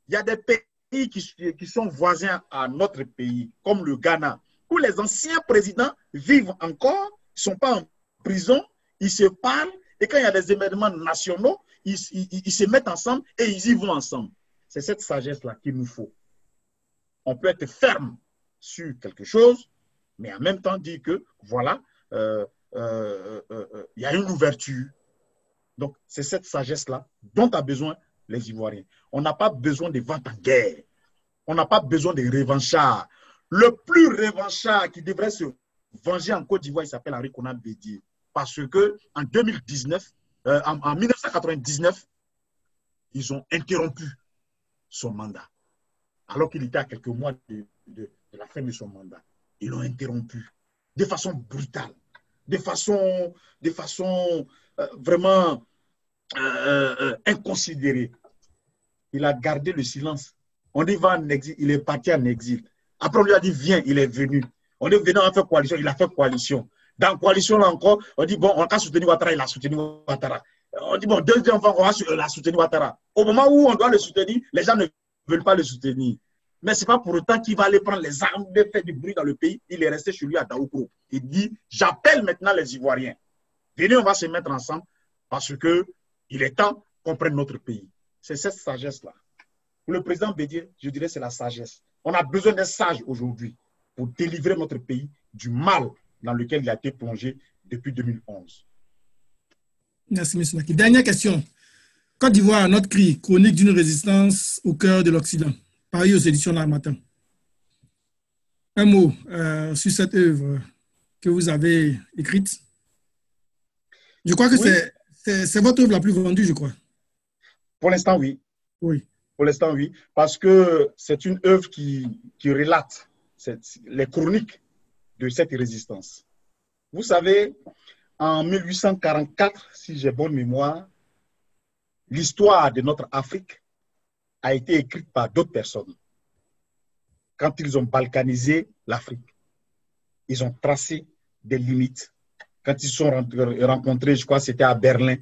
Il y a des pays qui sont voisins à notre pays, comme le Ghana, où les anciens présidents vivent encore, ils ne sont pas en prison, ils se parlent, et quand il y a des événements nationaux, ils se mettent ensemble et ils y vont ensemble. C'est cette sagesse-là qu'il nous faut. On peut être ferme sur quelque chose, mais en même temps dire que, voilà, il y a une ouverture. Donc, c'est cette sagesse-là dont a besoin les Ivoiriens. On n'a pas besoin de vente en guerre. On n'a pas besoin de revanchards. Le plus revanchard qui devrait se venger en Côte d'Ivoire, il s'appelle Henri Konan Bédié. Parce qu'en 1999, ils ont interrompu son mandat. Alors qu'il était à quelques mois de la fin de son mandat. Ils l'ont interrompu de façon brutale, de façon vraiment inconsidéré. Il a gardé le silence. On dit va en exil, il est parti en exil. Après on lui a dit viens, il est venu. On est venu, on a fait coalition, il a fait coalition. Dans la coalition là encore, on dit bon, on a soutenu Ouattara, il a soutenu Ouattara. On dit bon, deuxième fois, on a soutenu Ouattara. Au moment où on doit le soutenir, les gens ne veulent pas le soutenir. Mais ce n'est pas pour autant qu'il va aller prendre les armes, de faire du bruit dans le pays. Il est resté chez lui à Daoukro. Il dit j'appelle maintenant les Ivoiriens. Venez, on va se mettre ensemble parce qu'il est temps qu'on prenne notre pays. C'est cette sagesse-là. Pour le président Bédié, je dirais c'est la sagesse. On a besoin d'un sage aujourd'hui pour délivrer notre pays du mal dans lequel il a été plongé depuis 2011. Merci, M. Naki. Dernière question. Côte d'Ivoire, notre cri, chronique d'une résistance au cœur de l'Occident, paru aux éditions L'Harmattan. Un mot sur cette œuvre que vous avez écrite. Je crois que Oui, c'est votre œuvre la plus vendue, je crois. pour l'instant, oui. Oui. Pour l'instant, oui. Parce que c'est une œuvre qui relate les chroniques de cette résistance. Vous savez, en 1844, si j'ai bonne mémoire, l'histoire de notre Afrique a été écrite par d'autres personnes. Quand ils ont balkanisé l'Afrique, ils ont tracé des limites. Quand ils se sont rencontrés, je crois que c'était à Berlin,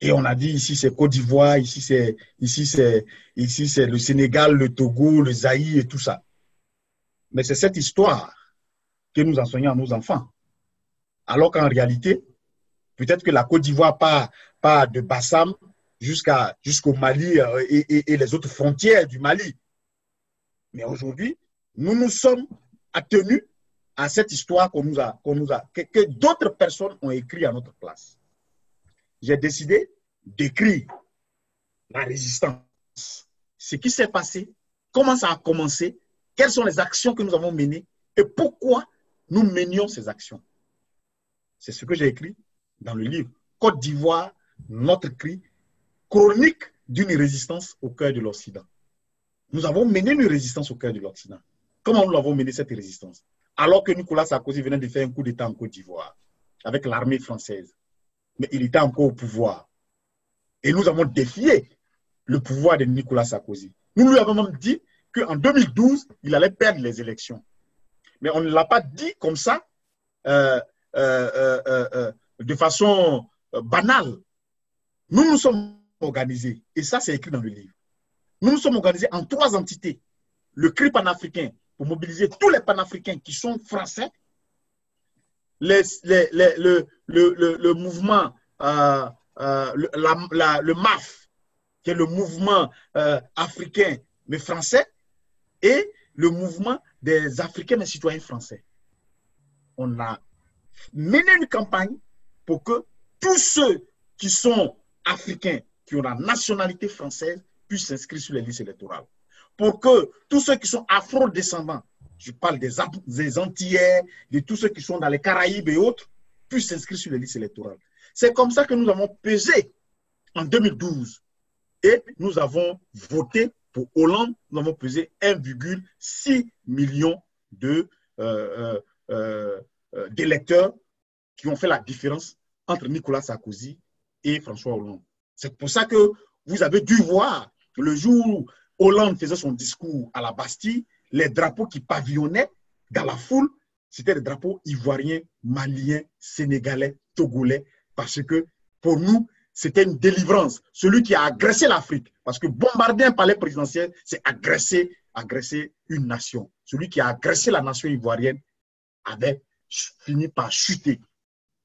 et on a dit ici c'est Côte d'Ivoire, ici c'est le Sénégal, le Togo, le Zaïre et tout ça. Mais c'est cette histoire que nous enseignons à nos enfants. Alors qu'en réalité, peut-être que la Côte d'Ivoire part de Bassam jusqu'au Mali et les autres frontières du Mali. Mais aujourd'hui, nous sommes attenus à cette histoire que d'autres personnes ont écrit à notre place. J'ai décidé d'écrire la résistance, ce qui s'est passé, comment ça a commencé, quelles sont les actions que nous avons menées et pourquoi nous menions ces actions. C'est ce que j'ai écrit dans le livre Côte d'Ivoire, notre cri, chronique d'une résistance au cœur de l'Occident. Nous avons mené une résistance au cœur de l'Occident. Comment nous l'avons mené cette résistance? Alors que Nicolas Sarkozy venait de faire un coup d'État en Côte d'Ivoire avec l'armée française. Mais il était encore au pouvoir. Et nous avons défié le pouvoir de Nicolas Sarkozy. Nous lui avons même dit qu'en 2012, il allait perdre les élections. Mais on ne l'a pas dit comme ça, de façon banale. Nous nous sommes organisés, et ça c'est écrit dans le livre. Nous nous sommes organisés en 3 entités. Le CRI panafricain, pour mobiliser tous les panafricains qui sont français, le mouvement, le MAF, qui est le mouvement africain mais français, et le mouvement des Africains mais citoyens français. On a mené une campagne pour que tous ceux qui sont africains, qui ont la nationalité française, puissent s'inscrire sur les listes électorales. Pour que tous ceux qui sont afro-descendants, je parle des Antillais, de tous ceux qui sont dans les Caraïbes et autres, puissent s'inscrire sur les listes électorales. C'est comme ça que nous avons pesé en 2012 et nous avons voté pour Hollande. Nous avons pesé 1,6 million d'électeurs qui ont fait la différence entre Nicolas Sarkozy et François Hollande. C'est pour ça que vous avez dû voir le jour où Hollande faisait son discours à la Bastille, les drapeaux qui pavillonnaient dans la foule, c'était des drapeaux ivoiriens, maliens, sénégalais, togolais, parce que pour nous, c'était une délivrance. Celui qui a agressé l'Afrique, parce que bombarder un palais présidentiel, c'est agresser une nation. Celui qui a agressé la nation ivoirienne avait fini par chuter.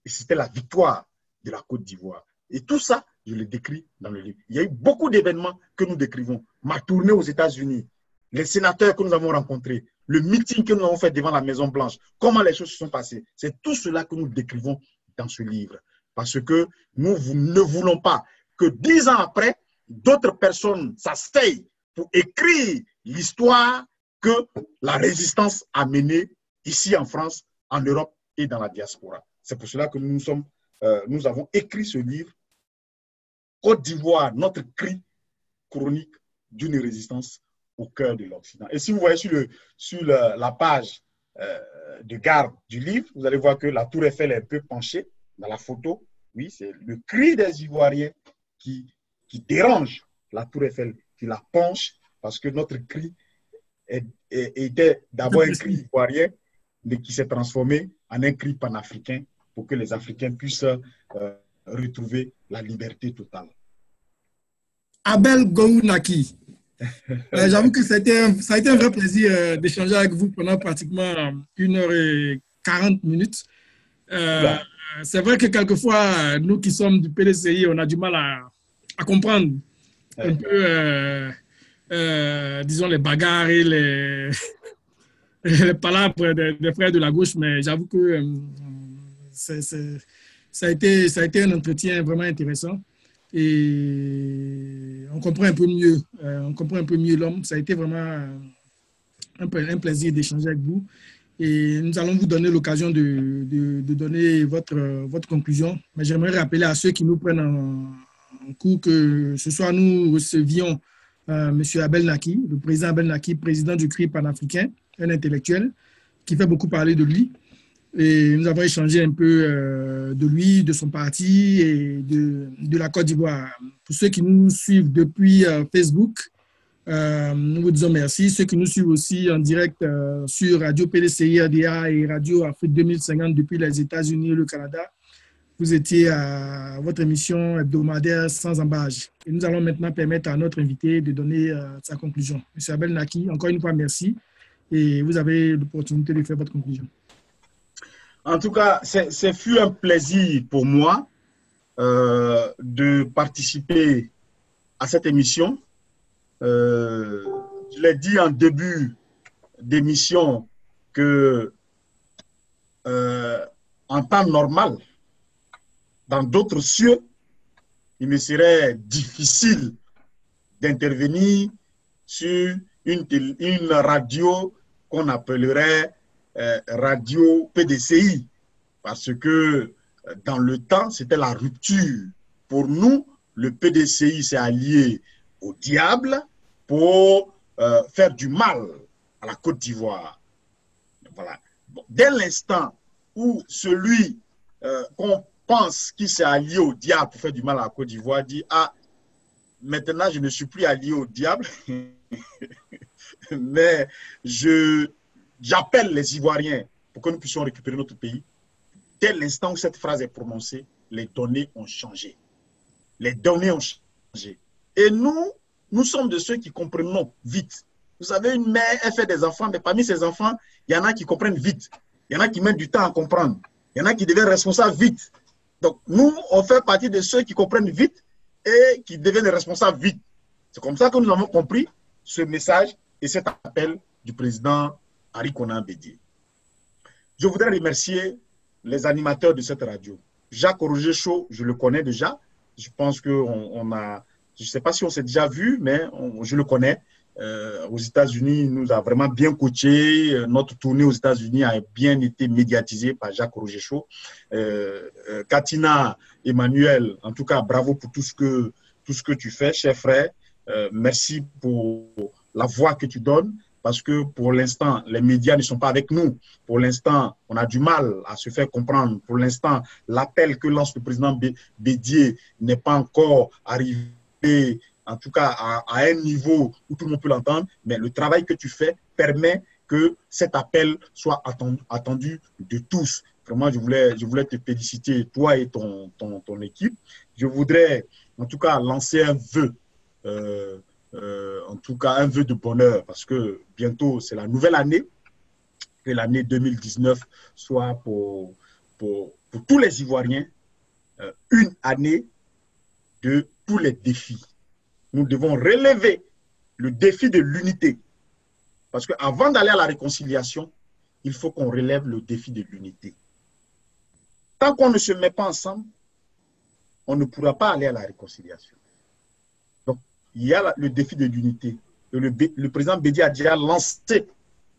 Et c'était la victoire de la Côte d'Ivoire. Et tout ça, je le décris dans le livre. Il y a eu beaucoup d'événements que nous décrivons. Ma tournée aux États-Unis, les sénateurs que nous avons rencontrés, le meeting que nous avons fait devant la Maison-Blanche, comment les choses se sont passées. C'est tout cela que nous décrivons dans ce livre. Parce que nous ne voulons pas que 10 ans après, d'autres personnes s'asseyent pour écrire l'histoire que la résistance a menée ici en France, en Europe et dans la diaspora. C'est pour cela que nous avons écrit ce livre, Côte d'Ivoire, notre cri chronique d'une résistance au cœur de l'Occident. Et si vous voyez sur la page de garde du livre, vous allez voir que la tour Eiffel est un peu penchée dans la photo. Oui, c'est le cri des Ivoiriens qui dérange la tour Eiffel, qui la penche, parce que notre cri était d'abord un cri ivoirien, mais qui s'est transformé en un cri panafricain pour que les Africains puissent retrouver la liberté totale. Abel Gourounaki, j'avoue que ça a été un vrai plaisir d'échanger avec vous pendant pratiquement 1h40. C'est vrai que quelquefois, nous qui sommes du PDCI, on a du mal à comprendre un peu, disons, les bagarres et les palabres des frères de la gauche, mais j'avoue que ça a été un entretien vraiment intéressant et on comprend un peu mieux l'homme. Ça a été vraiment un plaisir d'échanger avec vous. Et nous allons vous donner l'occasion de donner votre conclusion. Mais j'aimerais rappeler à ceux qui nous prennent en cours que ce soir, nous recevions M. Abel Naki, le président Abel Naki, président du CRI panafricain, un intellectuel qui fait beaucoup parler de lui. Et nous avons échangé un peu de lui, de son parti et de la Côte d'Ivoire. Pour ceux qui nous suivent depuis Facebook, nous vous disons merci. Ceux qui nous suivent aussi en direct sur Radio PDCI RDA et Radio Afrique 2050 depuis les États-Unis et le Canada, vous étiez à votre émission hebdomadaire Sans embâche. Et nous allons maintenant permettre à notre invité de donner sa conclusion. M. Abel Naki, encore une fois, merci. Et vous avez l'opportunité de faire votre conclusion. En tout cas, ce fut un plaisir pour moi de participer à cette émission. Je l'ai dit en début d'émission que en temps normal, dans d'autres cieux, il me serait difficile d'intervenir sur une radio qu'on appellerait radio PDCI, parce que dans le temps, c'était la rupture. Pour nous, le PDCI s'est allié au diable pour faire du mal à la Côte d'Ivoire. Voilà. Bon, dès l'instant où celui qu'on pense qu'il s'est allié au diable pour faire du mal à la Côte d'Ivoire dit « Ah, maintenant je ne suis plus allié au diable, mais j'appelle les Ivoiriens pour que nous puissions récupérer notre pays ». Dès l'instant où cette phrase est prononcée, les données ont changé. Les données ont changé. Et nous sommes de ceux qui comprenons vite. Vous savez, une mère, elle fait des enfants, mais parmi ces enfants, il y en a qui comprennent vite. Il y en a qui mettent du temps à comprendre. Il y en a qui deviennent responsables vite. Donc, nous, on fait partie de ceux qui comprennent vite et qui deviennent responsables vite. C'est comme ça que nous avons compris ce message et cet appel du président Henri Konan Bédié. Je voudrais remercier les animateurs de cette radio. Jacques Roger Chaud, je le connais déjà. Je pense qu'on a... Je ne sais pas si on s'est déjà vu, mais je le connais. Aux États-Unis, il nous a vraiment bien coaché. Notre tournée aux États-Unis a bien été médiatisée par Jacques Roger Chaud. Katina, Emmanuel, en tout cas, bravo pour tout ce que tu fais, cher frère. Merci pour la voix que tu donnes, parce que pour l'instant, les médias ne sont pas avec nous. Pour l'instant, on a du mal à se faire comprendre. Pour l'instant, l'appel que lance le président Bédié n'est pas encore arrivé, en tout cas à un niveau où tout le monde peut l'entendre, mais le travail que tu fais permet que cet appel soit attendu de tous. Vraiment, je voulais te féliciter, toi et ton équipe. Je voudrais en tout cas lancer un vœu, en tout cas un vœu de bonheur, parce que bientôt c'est la nouvelle année, que l'année 2019 soit pour tous les Ivoiriens une année de tous les défis. Nous devons relever le défi de l'unité. Parce qu'avant d'aller à la réconciliation, il faut qu'on relève le défi de l'unité. Tant qu'on ne se met pas ensemble, on ne pourra pas aller à la réconciliation. Donc, il y a le défi de l'unité. Le président Bédié a déjà lancé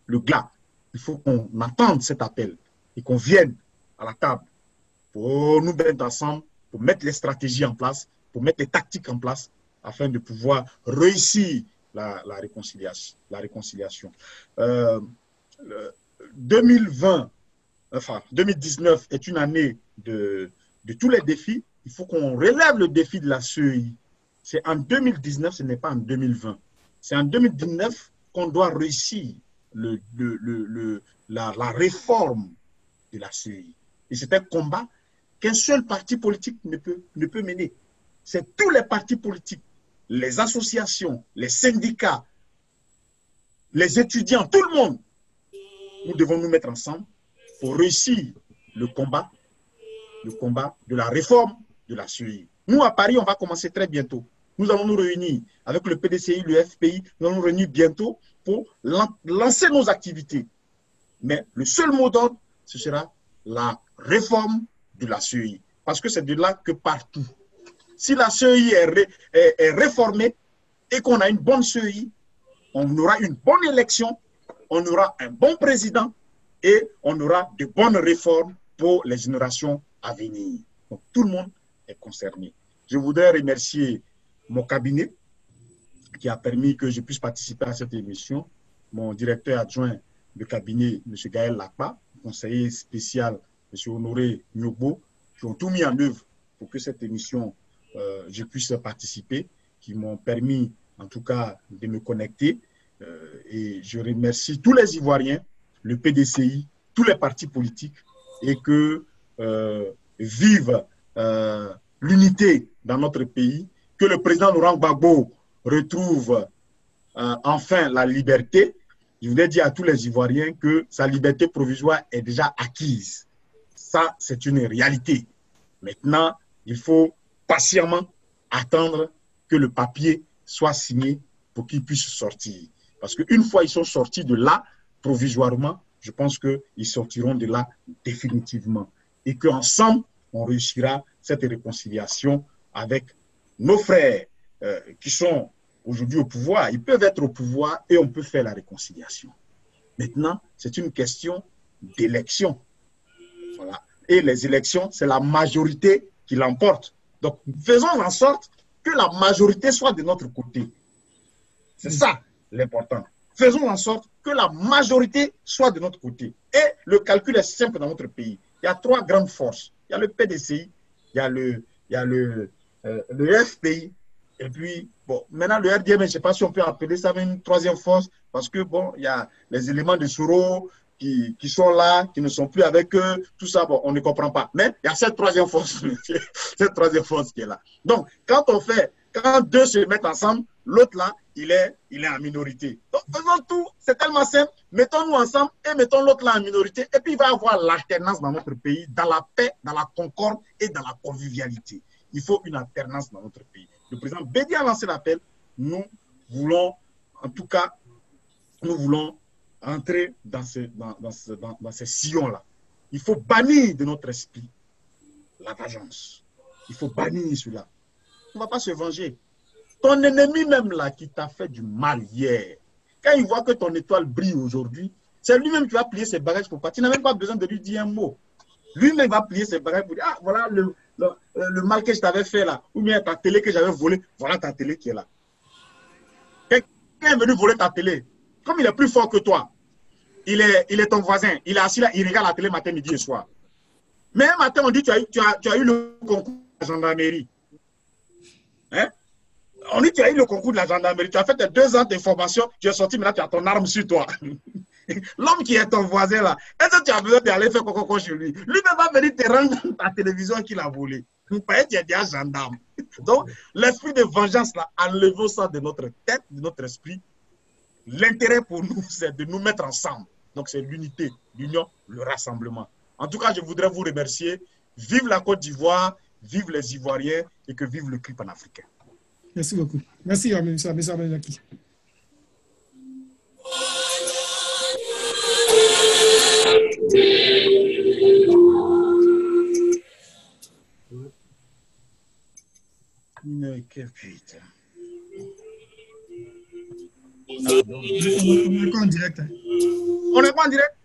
le glas. Il faut qu'on attende cet appel et qu'on vienne à la table pour nous mettre ensemble, pour mettre les stratégies en place, pour mettre les tactiques en place, afin de pouvoir réussir la réconciliation. 2019 est une année de tous les défis. Il faut qu'on relève le défi de la CEI. C'est en 2019, ce n'est pas en 2020. C'est en 2019 qu'on doit réussir la réforme de la CEI. Et c'est un combat qu'un seul parti politique ne peut mener. C'est tous les partis politiques, les associations, les syndicats, les étudiants, tout le monde. Nous devons nous mettre ensemble pour réussir le combat de la réforme de la CEI. Nous, à Paris, on va commencer très bientôt. Nous allons nous réunir avec le PDCI, le FPI, nous allons nous réunir bientôt pour lancer nos activités. Mais le seul mot d'ordre, ce sera la réforme de la CEI. Parce que c'est de là que partout. Si la CEI est réformée et qu'on a une bonne CEI, on aura une bonne élection, on aura un bon président et on aura de bonnes réformes pour les générations à venir. Donc, tout le monde est concerné. Je voudrais remercier mon cabinet qui a permis que je puisse participer à cette émission, mon directeur adjoint de cabinet, M. Gaël Lakpa, conseiller spécial, M. Honoré Nyobo, qui ont tout mis en œuvre pour que cette émission, je puisse participer, qui m'ont permis, en tout cas, de me connecter. Et je remercie tous les Ivoiriens, le PDCI, tous les partis politiques, et que vive l'unité dans notre pays, que le président Laurent Gbagbo retrouve enfin la liberté. Je voudrais dire à tous les Ivoiriens que sa liberté provisoire est déjà acquise. Ça, c'est une réalité. Maintenant, il faut patiemment attendre que le papier soit signé pour qu'ils puissent sortir. Parce qu'une fois ils sont sortis de là, provisoirement, je pense qu'ils sortiront de là définitivement. Et qu'ensemble, on réussira cette réconciliation avec nos frères qui sont aujourd'hui au pouvoir. Ils peuvent être au pouvoir et on peut faire la réconciliation. Maintenant, c'est une question d'élection. Voilà. Et les élections, c'est la majorité qui l'emporte. Donc, faisons en sorte que la majorité soit de notre côté. C'est ça l'important. Faisons en sorte que la majorité soit de notre côté. Et le calcul est simple dans notre pays. Il y a trois grandes forces. Il y a le PDCI, il y a le FPI, et puis, bon, maintenant le RDM, je ne sais pas si on peut appeler ça une troisième force, parce que, bon, il y a les éléments de Soro qui sont là, qui ne sont plus avec eux, tout ça, bon, on ne comprend pas. Mais il y a cette troisième force, cette troisième force qui est là. Donc, quand deux se mettent ensemble, l'autre là, il est en minorité. Donc, faisons tout, c'est tellement simple, mettons-nous ensemble et mettons l'autre là en minorité, et puis il va y avoir l'alternance dans notre pays, dans la paix, dans la concorde et dans la convivialité. Il faut une alternance dans notre pays. Le président Bédi a lancé l'appel. Nous voulons, en tout cas, nous voulons entrer dans ces sillons-là. Il faut bannir de notre esprit la vengeance. Il faut bannir cela. On ne va pas se venger. Ton ennemi même là qui t'a fait du mal hier, quand il voit que ton étoile brille aujourd'hui, c'est lui-même qui va plier ses bagages pour partir. Tu n'as même pas besoin de lui dire un mot. Lui-même va plier ses bagages pour dire, ah, voilà le mal que je t'avais fait là, ou bien ta télé que j'avais volée, voilà ta télé qui est là. Quelqu'un est venu voler ta télé. Comme il est plus fort que toi, il est ton voisin, il est assis là, il regarde la télé matin, midi et soir. Mais un matin, on dit tu as eu le concours de la gendarmerie. Hein? On dit tu as eu le concours de la gendarmerie, tu as fait tes 2 ans de formation, tu es sorti, maintenant tu as ton arme sur toi. L'homme qui est ton voisin là, est-ce que tu as besoin d'aller faire coco chez lui? Lui-même va venir te rendre ta télévision qu'il a volée. Vous voyez, tu es déjà gendarme. Donc, l'esprit de vengeance là, enlevons ça de notre tête, de notre esprit. L'intérêt pour nous, c'est de nous mettre ensemble. Donc, c'est l'unité, l'union, le rassemblement. En tout cas, je voudrais vous remercier. Vive la Côte d'Ivoire, vive les Ivoiriens et que vive le cri panafricain. Merci beaucoup. Merci, M. Abdelaki. Que putain. On est pas en direct. On est pas en direct.